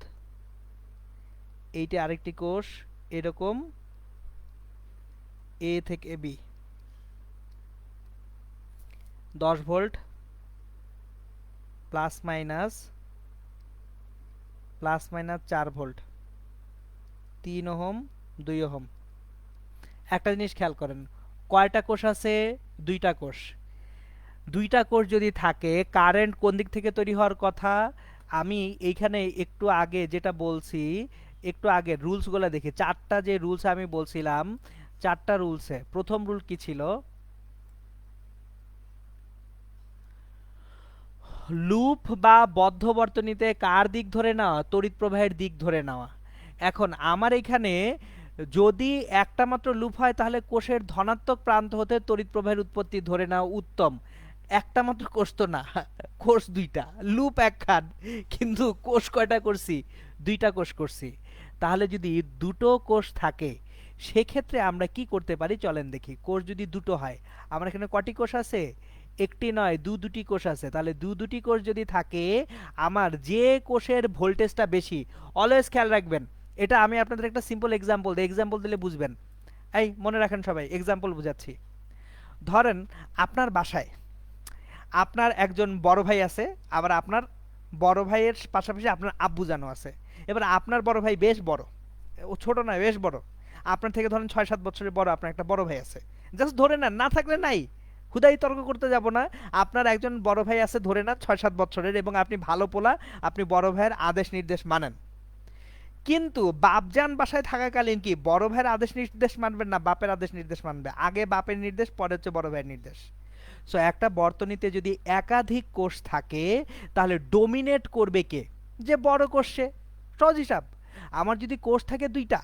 এইটি আরেকটি কোষ, এরকম এ থেকে B, 10 volt plus minus, plus minus 4 volt, 3 ohm, 2 ohm. একটা জিনিস খেয়াল করেন, কয়টা কোষ আছে? 2টা কোষ। 2টা কোষ যদি থাকে, কারেন্ট কোন দিক থেকে তৈরি হওয়ার কথা? আমি এইখানে একটু আগে যেটা বলছি, একটু আগে রুলসগুলো দেখি, 4টা যে রুলস আমি বলছিলাম, 4টা রুলসে প্রথম রুল কি ছিল? লুপ বা বদ্ধ বর্তনীতে কার দিক ধরে নেওয়া? তড়িৎ প্রবাহের দিক ধরে নেওয়া। এখন আমার এখানে যদি একটা মাত্র লুপ হয়, তাহলে কোষের ধনাত্মক প্রান্ত হতে তড়িৎ প্রবাহের উৎপত্তি ধরে নেওয়া উত্তম। একটা মাত্র কোষ তো না, কোষ 2টা, লুপ একখান, কিন্তু কোষ কয়টা করছি? 2টা কোষ করছি। তাহলে যদি দুটো কোষ থাকে, সেক্ষেত্রে আমরা কি করতে পারি চলেন দেখি। কোষ যদি দুটো হয়, আমার এখানে কটি কোষ আছে? একটি নয়, দুটি কোষ আছে। তাহলে দুটি কোষ যদি থাকে, আমার যে কোষের ভোল্টেজটা বেশি, অলওয়েজ খেয়াল রাখবেন, এটা আমি আপনাদের একটা সিম্পল এক্সাম্পল দিই, এক্সাম্পল দিলে বুঝবেন। এই মনে রাখেন সবাই, এক্সাম্পল বুঝাচ্ছি। ধরেন আপনার বাসায় আপনার একজন বড় ভাই আছে, আবার আপনার বড় ভাইয়ের পাশাপাশি আপনার আব্বু জানো আছে। এবার আপনার বড় ভাই বেশ বড়, ও ছোট নয়, বেশ বড়। আপনার থেকে ধরেন 6-7 বছরের বড় আপনার একটা বড় ভাই আছে, জাস্ট ধরে নেন, না থাকলে নাই, হুদাই তর্ক করতে যাব না। আপনার একজন বড় ভাই আছে ধরে নেন 6-7 বছরের, এবং আপনি ভালো পোলা, আপনি বড় ভাইয়ের আদেশ নির্দেশ মানেন। কিন্তু বাপজান বাসায় থাকাকালীন কি বড় ভাইয়ের আদেশ নির্দেশ মানবেন না বাপের আদেশ নির্দেশ মানবে? আগে বাপের নির্দেশ, পরে হচ্ছে বড় ভাইয়ের নির্দেশ। সো একটা বর্তনীতে যদি একাধিক কোষ থাকে তাহলে ডোমিনেট করবে কে? যে বড় কোষ সে। সহজ হিসাব। আমার যদি কোষ থাকে দুইটা,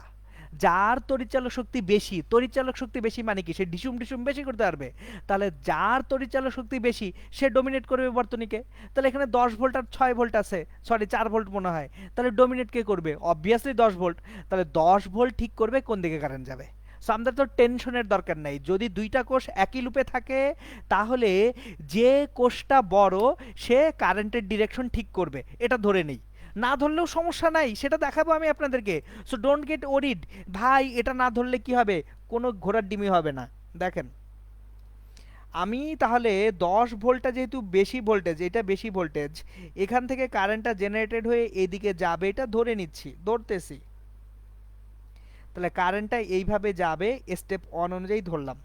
যার তড়িৎচালক শক্তি বেশি, তড়িৎচালক শক্তি বেশি মানে কি? সে ডিসুম ডিসুম বেশি করতে পারবে। তাহলে যার তড়িৎচালক শক্তি বেশি সে ডোমিনেট করবে বর্তনীকে। তাহলে এখানে 10 ভোল্ট আর 6 ভোল্ট আছে, সরি 4 ভোল্ট মনে হয়, তাহলে ডোমিনেট কে করবে? Obviously 10 volt. তাহলে 10 ভোল্ট ঠিক করবে কোন দিকে কারেন্ট যাবে। সো আমাদের তো টেনশনের দরকার নাই, যদি দুইটা কোষ একই লুপে থাকে তাহলে যে কোষটা বড় সে কারেন্টের ডিরেকশন ঠিক করবে, এটা ধরে নেই। না ধরলেও সমস্যা নাই, সেটা দেখাবো আমি আপনাদেরকে। সো ডোন্ট গেট ওরিড, ভাই এটা না ধরলে কি হবে? কোনো ঘোড়ার ডিমই হবে না। দেখেন আমি তাহলে 10 ভোল্টটা যেহেতু বেশি ভোল্টেজ, এটা বেশি ভোল্টেজ, এখান থেকে কারেন্টটা জেনারেটেড হয়ে এদিকে যাবে, এটা ধরে নিচ্ছি, ধরতেছি। তাহলে কারেন্টটা এইভাবে যাবে, স্টেপ 1 অনুযায়ী ধরলাম।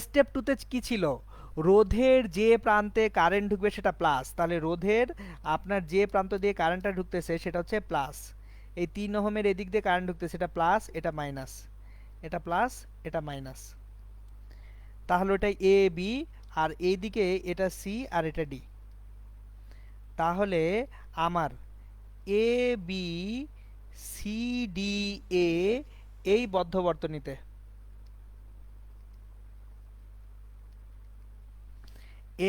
স্টেপ 2 তে কি ছিল? রোধের যে প্রান্তে কারেন্ট ঢুকবে সেটা প্লাস, তাহলে রোধের আপনার যে প্রান্ত দিয়ে কারেন্টটা ঢুকতেছে সেটা হচ্ছে প্লাস। এই 3 ওহমের এদিক দিয়ে কারেন্ট ঢুকতেছে, এটা প্লাস, এটা মাইনাস, এটা প্লাস, এটা মাইনাস। তাহলে ওটা এ বি, আর এইদিকে এটা সি আর এটা ডি। তাহলে আমার এ বি সি ডি এ এই বদ্ধ বর্তনীতে,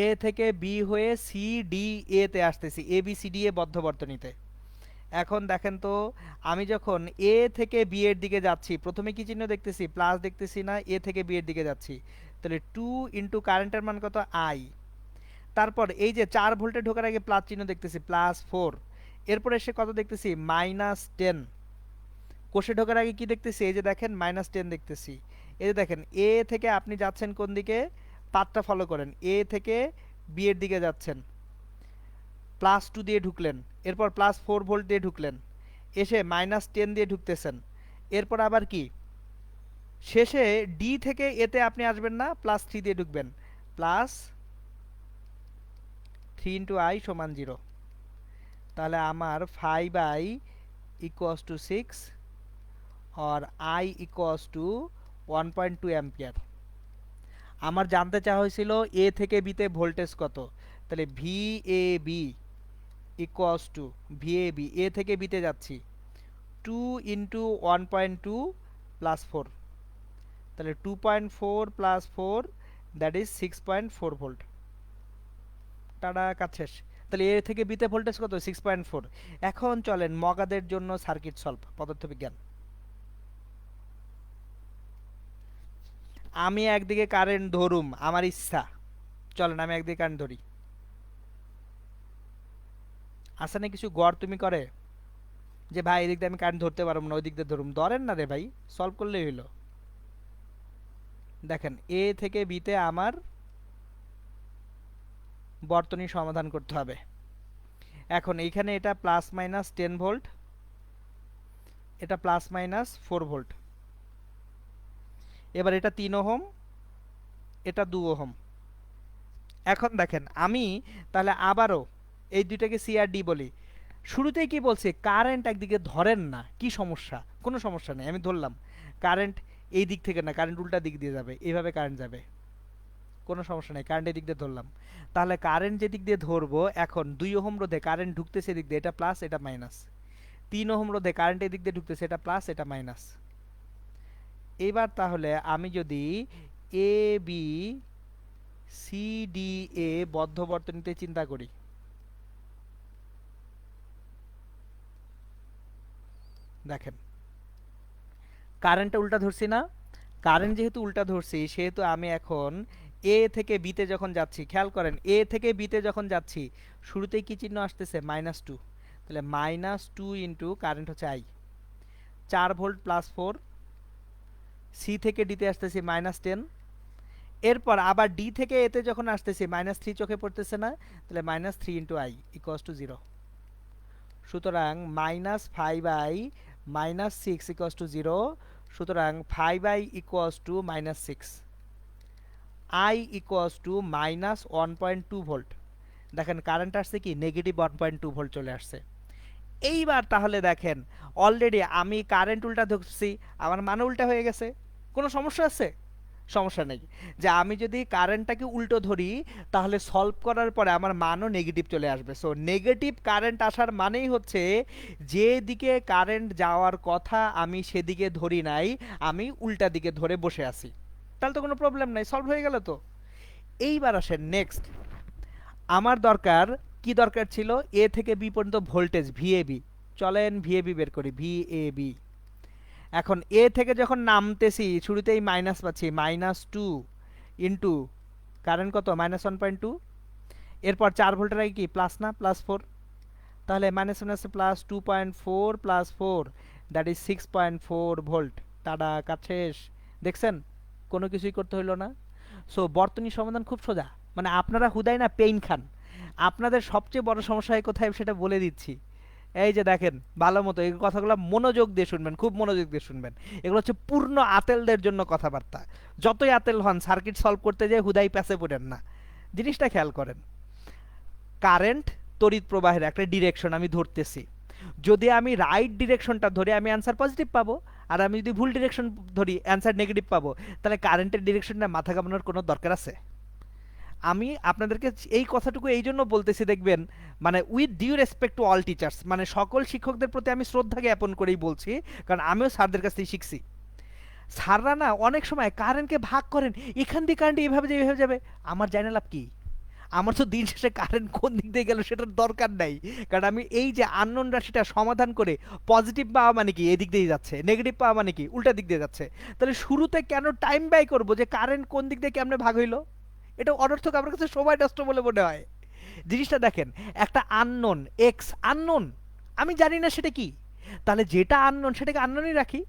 এ থেকে বি হয়ে সি ডি এ তে আসতেছি, এ বি সি ডি এ বদ্ধ বর্তনীতে। এখন দেখেন তো, আমি যখন এ থেকে বি এর দিকে যাচ্ছি, প্রথমে কি চিহ্ন দেখতেছি? প্লাস দেখতেছি না? এ থেকে বি এর দিকে যাচ্ছি, তাহলে 2 ইন্টু কারেন্টের মান কত? আই। তারপর এই যে 4 ভোল্টে ঢোকার আগে প্লাস চিহ্ন দেখতেছি, +4। এরপর এসে কত দেখতেছি? -10। কোষে ঢোকার আগে কি দেখতেছি? এই যে দেখেন -10 দেখতেছি। এই যে দেখেন এ থেকে আপনি যাচ্ছেন কোন দিকে? পাথটা ফলো করেন, এ থেকে বি এর দিকে যাচ্ছেন, +2 দিয়ে ঢুকলেন, এরপর +4 ভোল্ট দিয়ে ঢুকলেন, এসে -10 দিয়ে ঢুকতেছেন। এরপর আবার কি? শেষে ডি থেকে এতে আপনি আসবেন না, +3 দিয়ে ঢুকবেন, +3 ইন্টু আই সমান 0। তাহলে আমার 5i equals to 6 और I equals to 1.2 অ্যাম্পিয়ার। আমার জানতে চাওয়া হয়েছিল এ থেকে বিতে ভোল্টেজ কত, তাহলে V A B equals to, V A B A থেকে বিতে যাচ্ছি 2 ইন্টু 1.2 প্লাস 4, তাহলে 2.4 plus 4 that is 6.4 volt. Tata, কাজ শেষ। তাহলে এ থেকে বিতে ভোল্টেজ কত? 6.4। এখন চলেন মগাদের জন্য সার্কিট সলভ, পদার্থবিজ্ঞান। আমি একদিকে কারেন্ট ধরুম, আমার ইচ্ছা, চলেন আমি একদিকে কারেন্ট ধরি। আসে না কিছু গড় তুমি করে যে ভাই এদিক দিয়ে আমি কারেন্ট ধরতে পারবো না, ওই দিক দিয়ে ধরুম, ধরেন না রে ভাই, সলভ করলেই হইলো। দেখেন এ থেকে বিতে আমার বর্তনী সমাধান করতে হবে। এখন এইখানে এটা +-10 ভোল্ট, এটা +-4 ভোল্ট। এবার এটা 3 ওহম, এটা 2 ওহম। এখন দেখেন আমি তাহলে আবারও এই দুইটাকে সি আর ডি বলি। শুরুতেই কি বলছে? কারেন্ট একদিকে ধরেন না, কি সমস্যা? কোনো সমস্যা নেই, আমি ধরলাম কারেন্ট এই দিক থেকে না, কারেন্ট উল্টা দিক দিয়ে যাবে, এইভাবে কারেন্ট যাবে, কোনো সমস্যা নেই, কারেন্ট এই দিক দিয়ে ধরলাম। তাহলে কারেন্ট যে দিক দিয়ে ধরবো, এখন 2 ওহম রোধে কারেন্ট ঢুকতেছে এদিক দিয়ে, এটা প্লাস এটা মাইনাস। 3 ওহম রোধে কারেন্ট এদিক দিয়ে ঢুকতেছে, এটা প্লাস এটা মাইনাস। এবার তাহলে আমি যদি এ বি সি ডি এ বদ্ধ বর্তনীতে চিন্তা করি, দেখেন কারেন্টটা উল্টা ধরছি না? কারেন্ট যেহেতু উল্টা ধরছি সেহেতু আমি এখন এ থেকে বিতে যখন যাচ্ছি, খেয়াল করেন এ থেকে বিতে যখন যাচ্ছি শুরুতেই কি চিহ্ন আসতেছে? -2। তাহলে -2 ইন্টু কারেন্ট হচ্ছে আই, 4 ভোল্ট +4, সি থেকে ডিতে আসতেছি -10। এরপর আবার ডি থেকে এতে যখন আসতেছি -3 চোখে পড়তেছে না? তাহলে -3 ইন্টু আই ইকুয়ালস টু 0। সুতরাং -5i -6 ইকুয়ালস টু 0, সুতরাং 5i equals to -6, i equals two -1.2 volt. দেখেন কারেন্ট আসছে কি নেগেটিভ 1.2 ভোল্ট চলে আসছে। এইবার তাহলে দেখেন অলরেডি আমি কারেন্ট উল্টা ধরছি, আমার মান উল্টা হয়ে গেছে। কোনো সমস্যা আছে? সমস্যা নেই। যে আমি যদি কারেন্টটাকে উল্টো ধরি তাহলে সলভ করার পরে আমার মানও নেগেটিভ চলে আসবে। সো নেগেটিভ কারেন্ট আসার মানেই হচ্ছে যে দিকে কারেন্ট যাওয়ার কথা আমি সেদিকে ধরি নাই, আমি উল্টা দিকে ধরে বসে আছি। তাহলে তো কোনো প্রবলেম নাই, সলভ হয়ে গেল তো। এইবার আসেন নেক্সট, আমার দরকার কি দরকার ছিল, এ থেকে বি পর্যন্ত ভোল্টেজ ভিএবি। চলেন ভিএবি বের করি, ভিএবি। এখন এ থেকে যখন নামতেছি শুরুতেই মাইনাস পাচ্ছি, -2 ইন্টু কারেন্ট কত -1.2, এরপর 4 ভোল্টের আগে কি প্লাস না +4, তাহলে minus minus plus 2.4 plus 4 that is 6.4 volt. Ta-da, কাজ শেষ। দেখছেন কোনো কিছুই করতে হইল না। সো বর্তনী সমাধান খুব সোজা, মানে আপনারা হুদাই না পেইন খান। আপনাদের সবচেয়ে বড় সমস্যা কোথায় সেটা বলে দিচ্ছি। এই যে দেখেন ভালো মতো এই কথাগুলো মনোযোগ দিয়ে শুনবেন, খুব মনোযোগ দিয়ে শুনবেন। এগুলো হচ্ছে পূর্ণ আতেলদের জন্য কথাবার্তা। যতই আতেল হন সার্কিট সলভ করতে যেয়ে হুদাই প্যাসে পড়েন না। জিনিসটা খেয়াল করেন, কারেন্ট তড়িৎ প্রবাহের একটা ডিরেকশন আমি ধরতেছি। যদি আমি রাইট ডিরেকশনটা ধরি আমি অ্যান্সার পজিটিভ পাবো, আর আমি যদি ভুল ডিরেকশন ধরি অ্যান্সার নেগেটিভ পাবো। তাহলে কারেন্টের ডিরেকশনটা মাথা ঘামানোর কোনো দরকার আছে? আমি আপনাদেরকে এই কথাটুকু এই জন্য বলতেছি, দেখবেন মানে with due respect to all teachers, মানে সকল শিক্ষকদের প্রতি আমি শ্রদ্ধা জ্ঞাপন করেই বলছি, কারণ আমিও স্যারদের কাছ থেকে শিখছি। স্যাররা না অনেক সময় কারেন্টকে ভাগ করেন, এখান দিয়ে কারেন্ট এইভাবে যাবে এইভাবে যাবে। আমার জানি না লাভ কি, আমার তো দিন শেষে কারেন্ট কোন দিক দিয়ে গেল সেটার দরকার নাই। কারণ আমি এই যে আননোন রাশিটা সমাধান করে পজিটিভ পাওয়া মানে কি এদিক দিয়ে যাচ্ছে, নেগেটিভ পাওয়া মানে কি উল্টা দিক দিয়ে যাচ্ছে। তাহলে শুরুতে কেন টাইম ব্যয় করবো যে কারেন্ট কোন দিক দিয়ে কেমনে ভাগ হইলো? এটা অনর্থক, আমার কাছে সময় নষ্ট বলে মনে হয়। জিনিসটা দেখেন, একটা আননোন এক্স আননোন, আমি জানি না সেটা কি, তাহলে যেটা আননোন সেটাকে আননোনই রাখি,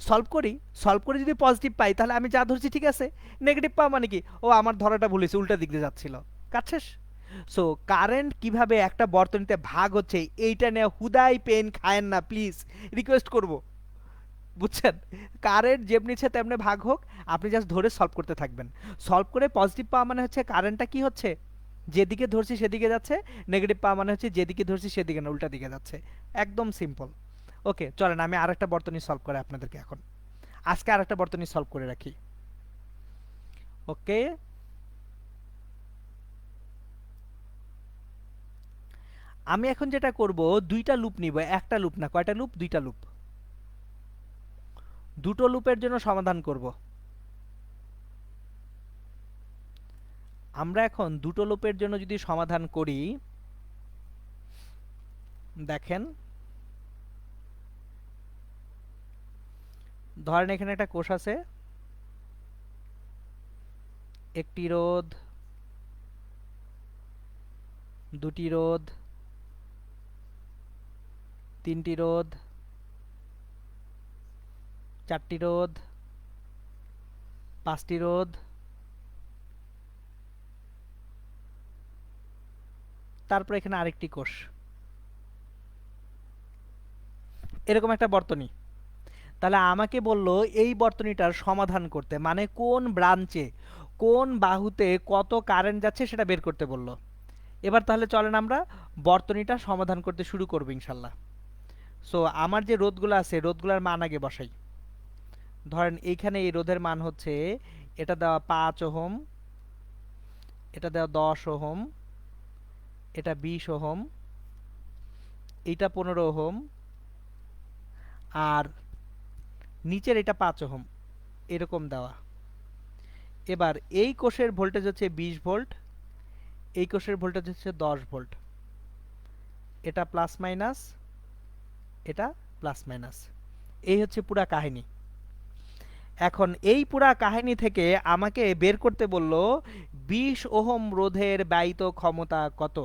সলভ করি। সলভ করে যদি পজিটিভ পাই তাহলে আমি যা ধরছি ঠিক আছে, নেগেটিভ পাওয়া মানে কি ও আমার ধরাটা ভুল হয়েছে, উল্টা দিক দিয়ে যাচ্ছিল। কাজ শেষ। সো কারেন্ট কিভাবে একটা বর্তনীতে ভাগ হচ্ছে এইটা নিয়ে হুদাই পেন খায়েন না প্লিজ, রিকোয়েস্ট করব। বুঝছেন? কারেন্ট যেমনি ইচ্ছে তেমনি ভাগ হোক, আপনি জাস্ট ধরে সলভ করতে থাকবেন। সলভ করে পজিটিভ পাওয়া মানে হচ্ছে কারেন্টটা কি হচ্ছে, যেদিকে ধরছি সেদিকে যাচ্ছে। নেগেটিভ পাওয়া মানে হচ্ছে যেদিকে ধরছি সেদিকে না, উল্টা দিকে যাচ্ছে। একদম সিম্পল। ওকে চলেন আমি আরেকটা বর্তনী সলভ করে আপনাদেরকে এখন আজকে আরেকটা বর্তনী সলভ করে রাখি। ওকে, আমি এখন যেটা করব, দুইটা লুপ নিব, একটা লুপ না, কয়টা লুপ, দুইটা লুপ। দুটো লুপের জন্য সমাধান করব। আমরা এখন দুটো লুপের জন্য যদি সমাধান করি, দেখেন ধরেন এখানে একটা কোষ আছে, একটি রোধ, দুটি রোধ, তিনটি রোধ, চারটি রোধ, পাঁচটি রোধ, তারপর এখানে আরেকটি কোষ, এরকম একটা বর্তনী। তাহলে আমাকে বলল এই বর্তনীটার সমাধান করতে, মানে কোন ব্রাঞ্চে কোন বাহুতে কত কারেন্ট যাচ্ছে সেটা বের করতে বলল। এবার তাহলে চলেন আমরা বর্তনীটা সমাধান করতে শুরু করব ইনশাল্লাহ। সো আমার যে রোধগুলো আছে রোধগুলোর মান আগে বসাই। ধরেন এইখানে এই রোধের মান হচ্ছে, এটা দেওয়া 5 ওহম, এটা দেওয়া 10 ওহম, এটা 20 ওহম, এইটা 15 ওহম, আর নিচের এটা 5 ওহম, এরকম দেওয়া। এবার এই কোষের ভোল্টেজ হচ্ছে 20 ভোল্ট, এই কোষের ভোল্টেজ হচ্ছে 10 ভোল্ট, এটা প্লাস মাইনাস, এটা প্লাস মাইনাস। এই হচ্ছে পুরা কাহিনী। এখন এই পুরা কাহিনী থেকে আমাকে বের করতে বলল 20 ওহম রোধের ব্যয়িত ক্ষমতা কত।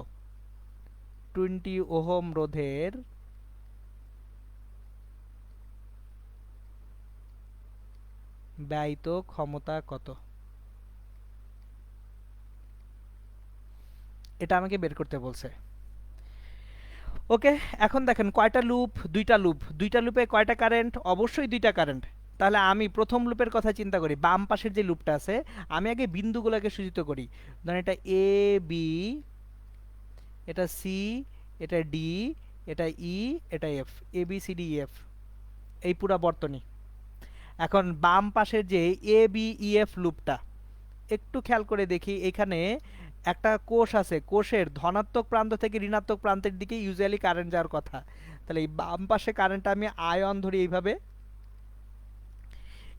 20 ওহম রোধের ব্যয়িত ক্ষমতা কত, এটা আমাকে বের করতে বলছে। ওকে, এখন দেখেন কয়টা লুপ, দুইটা লুপ, দুইটা লুপে কয়টা কারেন্ট, অবশ্যই দুইটা কারেন্ট। তাহলে আমি প্রথম লুপের কথা চিন্তা করি, বাম পাশের যে লুপটা আছে আমি আগে বিন্দুগুলোকে সূচিত করি। ধরেন এটা এ বি, এটা সি, এটা ডি, এটা ই, এটা এফ, এ বি সি ডি এফ, এই পুরা বর্তনী। এখন বাম পাশের যে এ বি ই এফ লুপটা একটু খেয়াল করে দেখি, এখানে একটা কোষ আছে, কোষের ধনাত্মক প্রান্ত থেকে ঋণাত্মক প্রান্তের দিকে ইউজুয়ালি কারেন্ট যাওয়ার কথা। তাহলে এই বাম পাশে কারেন্টটা আমি আয়ন ধরি এইভাবে।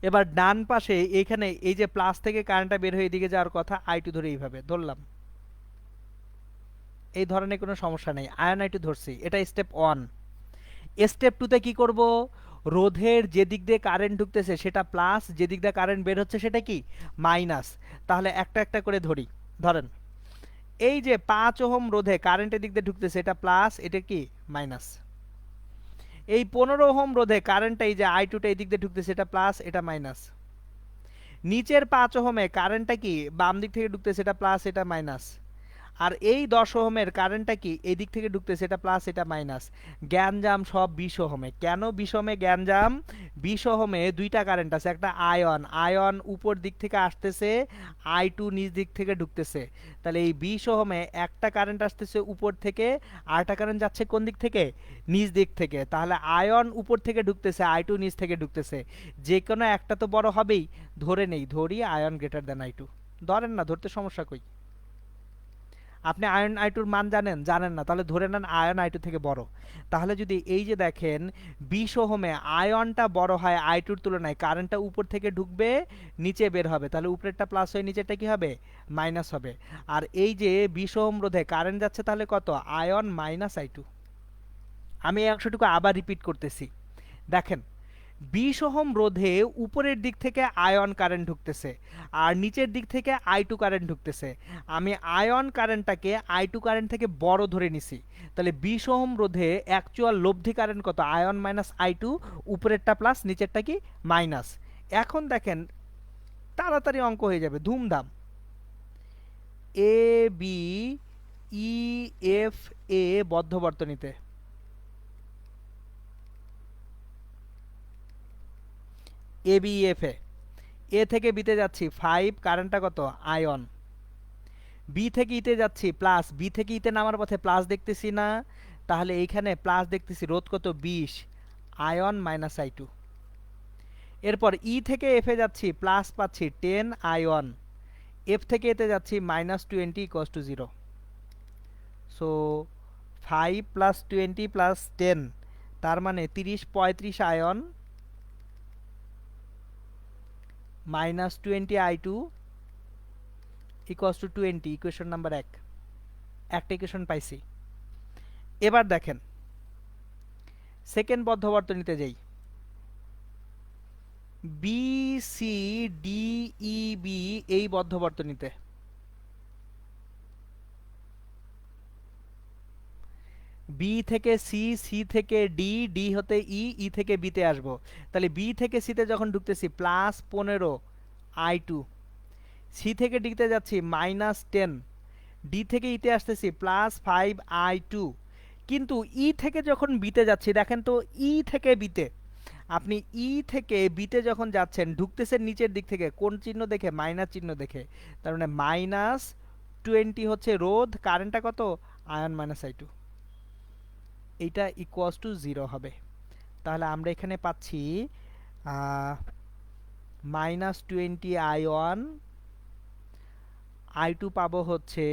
এবার ডান পাশে এইখানে এই যে প্লাস থেকে কারেন্টটা বের হয়ে এদিকে যাওয়ার কথা, আই টু ধরে এইভাবে ধরলাম। এই ধরনের কোনো সমস্যা নেই, আয়ন আই টু ধরছি, এটা স্টেপ ওয়ান। স্টেপ টুতে কি করব, রোধের যে দিক দিয়ে কারেন্ট ঢুকতেছে সেটা প্লাস, যে দিক দিয়ে কারেন্ট বের হচ্ছে সেটা কি মাইনাস। তাহলে একটা একটা করে ধরি। ধরেন এই যে 5 ওহম রোধে কারেন্টের দিক দিয়ে ঢুকতেছে এটা প্লাস, এটা কি মাইনাস। এই 15 ওহম রোধে কারেন্টটা এই যে আই টুটা এই দিক দিয়ে ঢুকতেছে এটা প্লাস, এটা মাইনাস। নিচের 5 ওহমে কারেন্টটা কি বাম দিক থেকে ঢুকতেছে এটা প্লাস, এটা মাইনাস। আর এই 10 ওহমের কারেন্টটা কি এই দিক থেকে ঢুকতেছে এটা প্লাস, এটা মাইনাস। গ্যাঞ্জাম সব 20 ওহমে। কেন 20 ওহমে গ্যাঞ্জাম? 20 ওহমে দুইটা কারেন্ট আছে, একটা আয়ন, আয়ন উপর দিক থেকে আসতেছে, আই টু নিচ দিক থেকে ঢুকতেছে। তাহলে এই 20 ওহমে একটা কারেন্ট আসতেছে উপর থেকে, আরেকটা কারেন্ট যাচ্ছে কোন দিক থেকে, নিচ দিক থেকে। তাহলে আয়ন উপর থেকে ঢুকতেছে, আই টু নিচ থেকে ঢুকতেছে, যে কোনো একটা তো বড় হবেই। ধরে নেই, ধরি I one greater than I two. ধরেন না, ধরতে সমস্যা কই? আপনি আয়ন আই টুর মান জানেন? জানেন না, তাহলে ধরে নেন আয়ন আই টু থেকে বড়। তাহলে যদি এই যে দেখেন 20 ওহমে আয়নটা বড় হয় আই টুর তুলনায়, কারেন্টটা উপর থেকে ঢুকবে, নিচে বের হবে, তাহলে উপরেরটা প্লাস হয়ে নিচেরটা কি হবে, মাইনাস হবে। আর এই যে 20 ওহম রোধে কারেন্ট যাচ্ছে তাহলে কত, আয়ন মাইনাস আই টু। আমি এই অংশটুকু আবার রিপিট করতেছি। দেখেন 20 ওহম রোধে উপরের দিক থেকে আয়ন কারেন্ট ঢুকতেছে, আর নিচের দিক থেকে আই টু কারেন্ট ঢুকতেছে। আমি আয়ন কারেন্টটাকে আই টু কারেন্ট থেকে বড় ধরে নিছি। তাহলে 20 ওহম রোধে অ্যাকচুয়াল লব্ধি কারেন্ট কত, আয়ন মাইনাস আই টু, উপরেরটা প্লাস নিচেরটা কি মাইনাস। এখন দেখেন তাড়াতাড়ি অঙ্ক হয়ে যাবে, ধুমধাম। এ বি ই এফ এ বদ্ধ বর্তনীতে এ বি এফ এ থেকে বিতে যাচ্ছি 5, কারেন্টটা কত আয়ন। বি থেকে ইতে যাচ্ছি প্লাস, বি থেকে ইতে নামার পথে প্লাস দেখতেছি না, তাহলে এইখানে প্লাস দেখতেছি, রোধ কত 20, আয়ন মাইনাস আই টু। এরপর ই থেকে এফে যাচ্ছি প্লাস পাচ্ছি 10 আয়ন, এফ থেকে এতে যাচ্ছি minus 20 equals to 0। So 5 plus 20 plus 10, তার মানে 30 35 I one minus 20 I two equals to 20, equation number 1। একটা ইকুয়েশন পাইছি। এবার দেখেন সেকেন্ড বদ্ধ বর্তনীতে যাই। B C D E B এই বদ্ধ বর্তনীতে বি থেকে সি, সি থেকে ডি, ডি হতে ই, ই থেকে বিতে আসবো। তাহলে বি থেকে সিতে যখন ঢুকতেছি প্লাস 15 আই টু, সি থেকে ডিতে যাচ্ছি মাইনাস 10, ডি থেকে ইতে আসতেছি প্লাস 5 আই টু। কিন্তু ই থেকে যখন বিতে যাচ্ছি, দেখেন তো ই থেকে বিতে, আপনি ই থেকে বিতে যখন যাচ্ছেন ঢুকতেছেন নিচের দিক থেকে কোন চিহ্ন দেখে, মাইনাস চিহ্ন দেখে। তার মানে মাইনাস 20 হচ্ছে রোধ, কারেন্টটা কত আয়ন মাইনাস আই টু, এইটা ইকুয়ালস টু 0 হবে। তাহলে আমরা এখানে পাচ্ছি minus 20 I one, I two পাবো হচ্ছে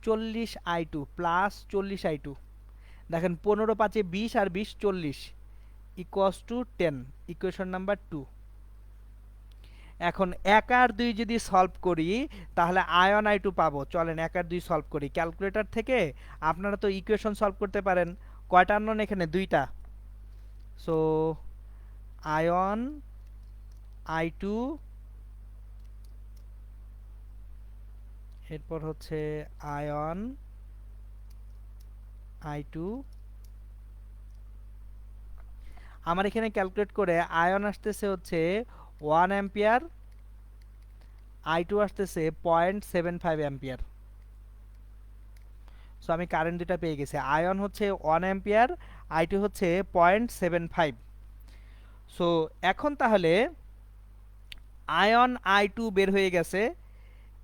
40 I two plus 40 I two. দেখেন 15 5 20 আর 20 40 ইকুয়ালস টু 10, ইকুয়েশন নাম্বার 2। এখন 1 আর 2 যদি সলভ করি তাহলে আয়ন আই টু পাবো। চলেন 1 আর 2 সলভ করি ক্যালকুলেটর থেকে। আপনারা তো ইকুয়েশন সলভ করতে পারেন। কয়টা আননোন এখানে, দুইটা। সো আয়ন আই টু, এরপর হচ্ছে আয়ন আই টু। আমার এখানে ক্যালকুলেট করে আয়ন আসতেছে হচ্ছে 1 অ্যাম্পিয়ার, আই টু আসতেছে 0.75 অ্যাম্পিয়ার। সো আমি কারেন্ট দুটা পেয়ে গেছি। আয়ন হচ্ছে 1 অ্যাম্পিয়ার, আই2 হচ্ছে 0.75। সো এখন তাহলে আয়ন আই2 বের হয়ে গেছে।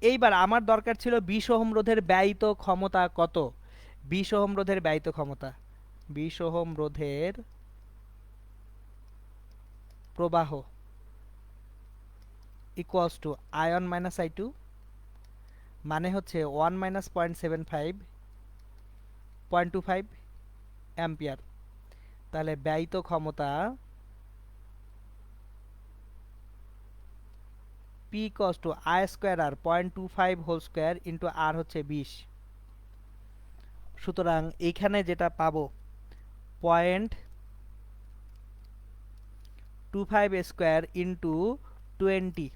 এইবার আমার দরকার ছিল 20 ওহম রোধের ব্যয়িত ক্ষমতা কত। 20 ওহম রোধের ব্যয়িত ক্ষমতা, 20 ওহম রোধের প্রবাহ ইকুয়ালস টু আয়ন মাইনাস আই2, মানে হচ্ছে 1 মাইনাস 0.75 0.25 অ্যাম্পিয়ার। তাহলে ব্যয়িত ক্ষমতা P equals to I square R 0.25 whole square into R হচ্ছে 20। সুতরাং এইখানে যেটা পাবো 0.25 square into 20,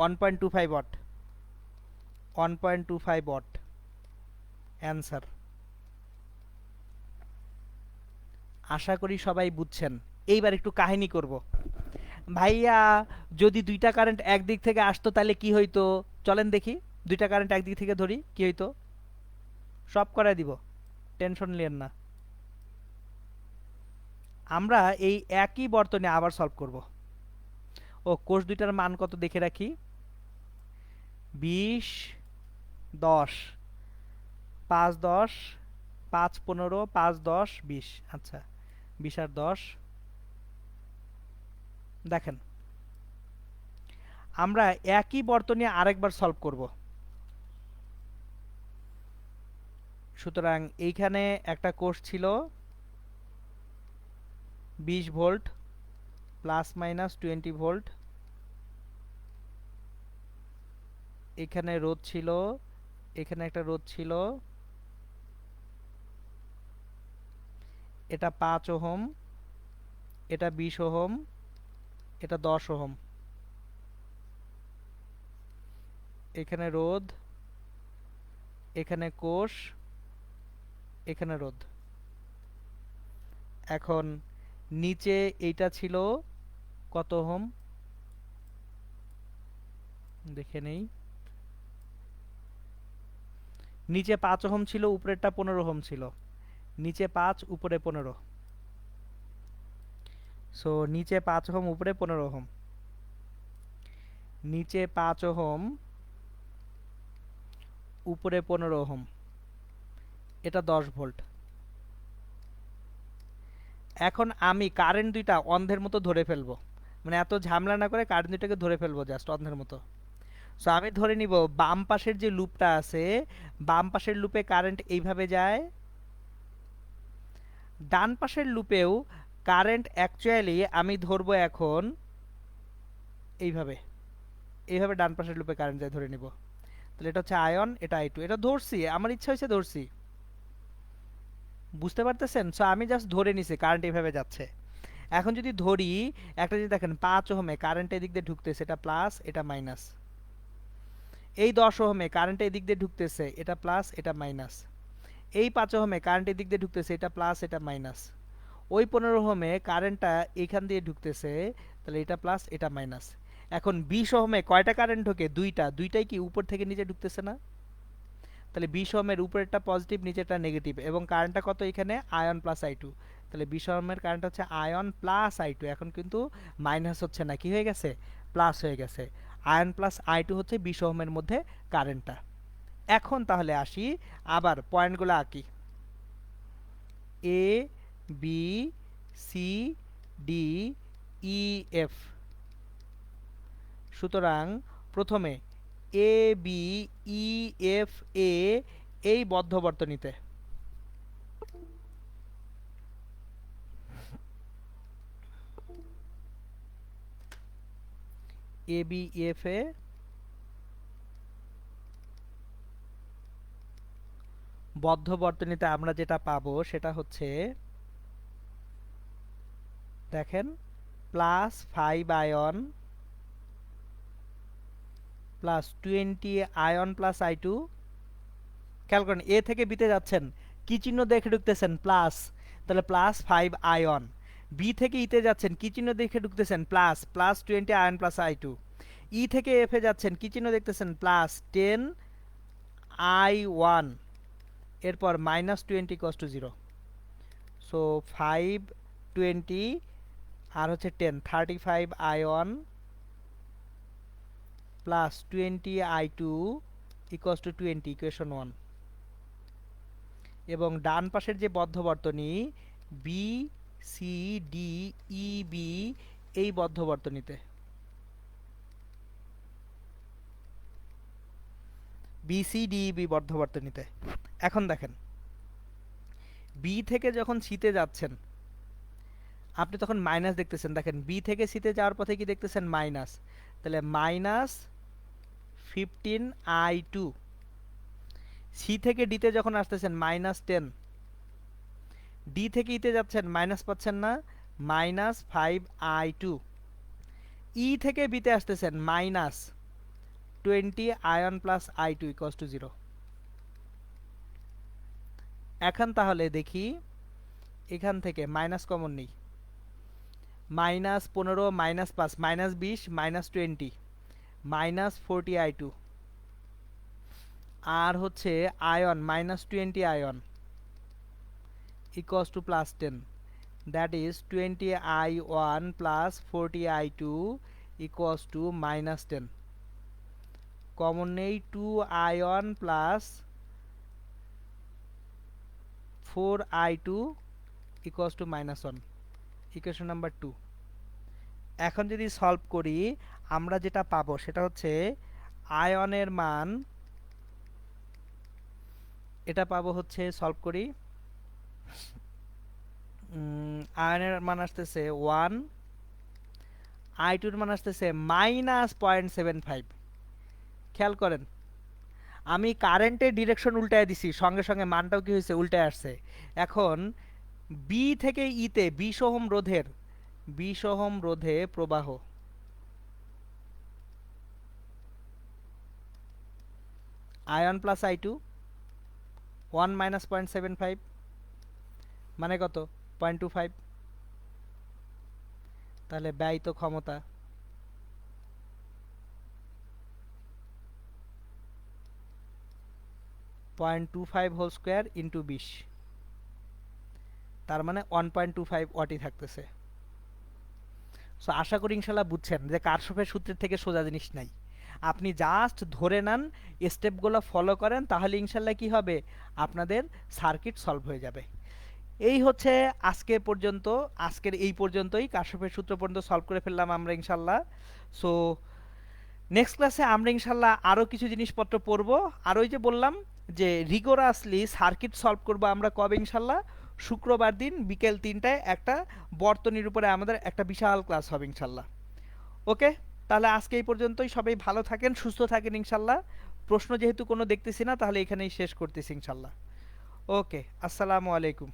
1.25 watt, 1.25 watt answer. আশা করি সবাই বুঝছেন। এইবার একটু কাহিনী করব। ভাইয়া যদি দুইটা কারেন্ট একদিক থেকে আসতো তাহলে কি হইতো? চলেন দেখি, দুইটা কারেন্ট একদিক থেকে ধরি, কি হইতো? সব করাই দিব, টেনশন নিয়েন না। আমরা এই একই বর্তনী আবার সলভ করব। ও কোষ দুইটার মান কত দেখে রাখি। 20, 10, 5, 10, 5, 15, 5, 10, 20। আচ্ছা, 20 আর 10। দেখেন, আমরা একই বর্তনী আরেকবার সলভ করব। সুতরাং এইখানে একটা কোষ ছিল 20 ভোল্ট প্লাস মাইনাস 20 ভোল্ট, এখানে রোধ ছিল, এখানে একটা রোধ ছিল, এটা 5 ওহম, এটা 20 ওহম, এটা 10 ওহম। এখানে রোধ, এখানে কোষ, এখানে রোধ। এখন নিচে এইটা ছিল কত ওহম দেখে নেই। নিচে 5 ওহম ছিল, উপরেরটা 15 ওহম ছিল। নিচে 5, উপরে 15। সো নিচে 5 ওহম, উপরে 15 ওহম। নিচে 5 ওহম, উপরে 15 ওহম, এটা 10 ভোল্ট। এখন আমি কারেন্ট দুইটা অন্ধের মতো ধরে ফেলবো, মানে এত ঝামেলা না করে কারেন্ট দুইটাকে ধরে ফেলবো জাস্ট অন্ধের মতো। সো আমি ধরে নিব বাম পাশের যে লুপটা আছে, বাম পাশের লুপে কারেন্ট এইভাবে যায়, ডান পাশের লুপেও কারেন্ট অ্যাকচুয়ালি আমি ধরবো এখন এইভাবে, এইভাবে ডান পাশের লুপে কারেন্ট যায় ধরে নিব। তাহলে এটা হচ্ছে আয়ন, এটা আই2, এটা ধরছি, আমার ইচ্ছা হয়েছে ধরছি। বুঝতে পারতেছেন? সো আমি জাস্ট ধরে নিছি কারেন্ট এইভাবে যাচ্ছে। এখন যদি ধরি একটা, যদি দেখেন 5 ওহমে কারেন্ট এদিক দিয়ে ঢুকতেছে, এটা প্লাস, এটা মাইনাস। এই 10 ওহমে কারেন্ট এদিক দিয়ে ঢুকতেছে, এটা প্লাস, এটা মাইনাস। এই 5 ওহমে কারেন্ট এদিক দিয়ে ঢুকতেছে, এটা প্লাস, এটা মাইনাস। ওই 15 ওহমে কারেন্টটা এখান দিয়ে ঢুকতেছে, তাহলে এটা প্লাস, এটা মাইনাস। এখন 20 ওহমে কয়টা কারেন্ট ঢোকে? দুইটা, দুইটাই কি উপর থেকে নিচে ঢুকতেছে না? তাহলে 20 ওহমের উপরেরটা পজিটিভ, নিচেরটা নেগেটিভ, এবং কারেন্টটা কত এখানে? I one plus I two. তাহলে 20 ওহমের কারেন্ট হচ্ছে আয়ন প্লাস আই2, এখন কিন্তু মাইনাস হচ্ছে না, কি হয়ে গেছে? প্লাস হয়ে গেছে। আয়ন প্লাস আই2 হচ্ছে 20 ওহমের মধ্যে কারেন্টটা। এখন তাহলে আসি, আবার পয়েন্টগুলো আঁকি। A B C D E F. সুতরাং প্রথমে এ বি ই এফ এ এই বদ্ধ বর্তনীতে, এ বি এফ এ বদ্ধ বর্তনীতে আমরা যেটা পাবো সেটা হচ্ছে, দেখেন, plus 5 I one plus 20 I one plus I two. খেয়াল করেন, এ থেকে বিতে যাচ্ছেন, কি চিহ্ন দেখে ঢুকতেছেন? প্লাস, তাহলে প্লাস 5 আয়ন। বি থেকে ইতে যাচ্ছেন, কি চিহ্ন দেখে ঢুকতেছেন? Plus, plus 20 I one plus I two. E থেকে এফে যাচ্ছেন, কি চিহ্ন দেখতেছেন? Plus 10 I one. এরপর -20 ইকুয়ালস টু 0। সো 5 20 আর হচ্ছে 10 35 i1 plus 20 i2 equals to 20 equation 1। এবং ডান পাশের যে বদ্ধ বর্তনী B C D E B এই বদ্ধ বর্তনীতে বিসিডিবি বদ্ধ বর্তনীতে এখন দেখেন বি থেকে যখন সিতে যাচ্ছেন আপনি তখন মাইনাস দেখতেছেন। দেখেন বি থেকে সিতে যাওয়ার পথে কি দেখতেছেন মাইনাস, তাহলে -15i2। সি থেকে ডিতে যখন আসতেছেন -10, ডি থেকে ইতে যাচ্ছেন মাইনাস পাচ্ছেন না, -5i2। ই থেকে বিতে আসতেছেন -20 i1 plus i2 equals to 0। এখন তাহলে দেখি এখান থেকে মাইনাস কমন নেই, -15 -5 -20 -20 -40i2 আর হচ্ছে ion -20 ion equals to +10, that is 20i1 plus 40i2 equals to -10। Common নেই 2i1 plus 4i2 equals to -1, equation number 2। এখন যদি সলভ করি আমরা যেটা পাবো সেটা হচ্ছে আয়নের মান, এটা পাবো হচ্ছে সলভ করি আয়নের মান আসতেছে 1, i2 এর মান আসতেছে -0.75। খেয়াল করেন আমি কারেন্টের ডিরেকশন উল্টায় দিছি, সঙ্গে সঙ্গে মানটাও কি হয়েছে উল্টায় আসছে। এখন বি থেকে ইতে 20 ওহম রোধে প্রবাহ আয়ন প্লাস i2 1 মাইনাস 0.75 মানে কত 0.25। তাহলে ব্যয়িত ক্ষমতা (0.25 স্কয়ার ইন্টু 20, তার মানে 1.25 ওয়াটই থাকতেছে। সো আশা করি ইনশাল্লাহ বুঝছেন যে কারশফের সূত্রের থেকে সোজা জিনিস নাই। আপনি জাস্ট ধরে নেন, স্টেপগুলো ফলো করেন, তাহলে ইনশাল্লাহ কি হবে আপনাদের সার্কিট সলভ হয়ে যাবে। এই হচ্ছে আজকে পর্যন্ত, আজকের এই পর্যন্তই কারশফের সূত্র পর্যন্ত সলভ করে ফেললাম আমরা ইনশাল্লাহ। সো নেক্সট ক্লাসে আমরা ইনশাল্লাহ আরও কিছু জিনিসপত্র পড়বো। আর ওই যে বললাম যে রিগোরাসলি সার্কিট সলভ করবো আমরা কবে ইনশাল্লাহ, শুক্রবার দিন বিকেল 3টায় একটা বর্তনীর উপরে আমাদের একটা বিশাল ক্লাস হবে ইনশাল্লাহ। ওকে, তাহলে আজকে এই পর্যন্তই। সবাই ভালো থাকেন, সুস্থ থাকেন ইনশাল্লাহ। প্রশ্ন যেহেতু কোনো দেখতেছি না তাহলে এখানেই শেষ করতেছি ইনশাল্লাহ। ওকে, আসসালামু আলাইকুম।